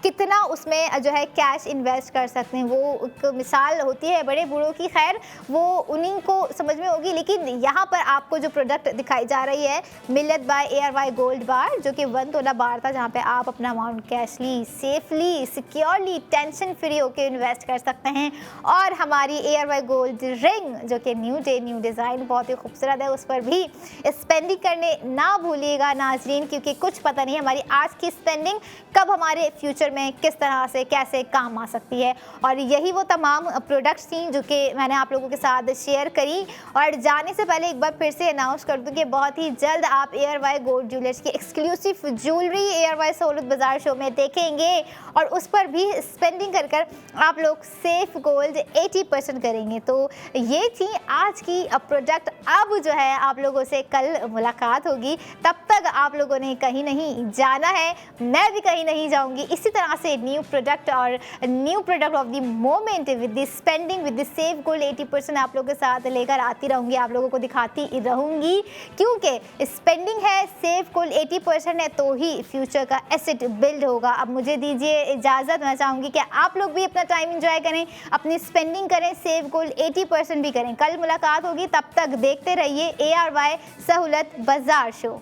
कितना उसमें जो है कैश इन्वेस्ट कर सकते हैं। वो एक मिसाल होती है बड़े बूढ़ों की, खैर वो उन्हीं को समझ में होगी, लेकिन यहाँ पर आपको जो प्रोडक्ट दिखाई जा रही है मिल्लत बाय एयरवाई गोल्ड बार, जो कि 1 तोला बार था, जहाँ पर आप अपना amount cashly safely securely tension free होकर इन्वेस्ट कर सकते हैं। और हमारी एयरवाई गोल्ड रिंग जो कि न्यू डे न्यू डिज़ाइन बहुत ही खूबसूरत है, उस पर भी स्पेंडिंग करने ना भूलिएगा नाजरीन, क्योंकि कुछ पता नहीं हमारी आज की स्पेंडिंग कब हमारे फ्यूचर में किस तरह से कैसे काम आ सकती है। और यही वो तमाम प्रोडक्ट्स थी जो कि मैंने आप लोगों के साथ शेयर करी। और जाने से पहले एक बार फिर से अनाउंस कर दूँ कि बहुत ही जल्द आप एयरवाई गोल्ड ज्वेलर्स की एक्सक्लूसिव ज्वेलरी एयरवाई सहूलत बाजार शो में देखेंगे, और उस पर भी स्पेंडिंग कर कर आप लोग सेफ गोल्ड गोल्ड 80% करेंगे। तो ये थी आज की प्रोडक्ट। अब जो है आप लोगों से कल मुलाकात होगी, तब तक आप लोगों ने कहीं नहीं जाना है, मैं भी कहीं नहीं जाऊंगी। इसी तरह से न्यू प्रोडक्ट और new product of the moment with the spending with the save gold 80% आप लोगों के साथ लेकर आती रहूंगी, आप लोगों को दिखाती रहूंगी, क्योंकि स्पेंडिंग है, सेव गोल्ड 80% है, तो ही फ्यूचर का एसेट बिल्ड होगा। अब मुझे दीजिए इजाज़त, मैं चाहूँगी कि आप लोग भी अपना टाइम एंजॉय करें, अपनी स्पेंडिंग करें, सेव गोल्ड 80% भी करें। कल मुलाकात होगी, तब तक देखते रहिए ARY सहूलत बाजार शो।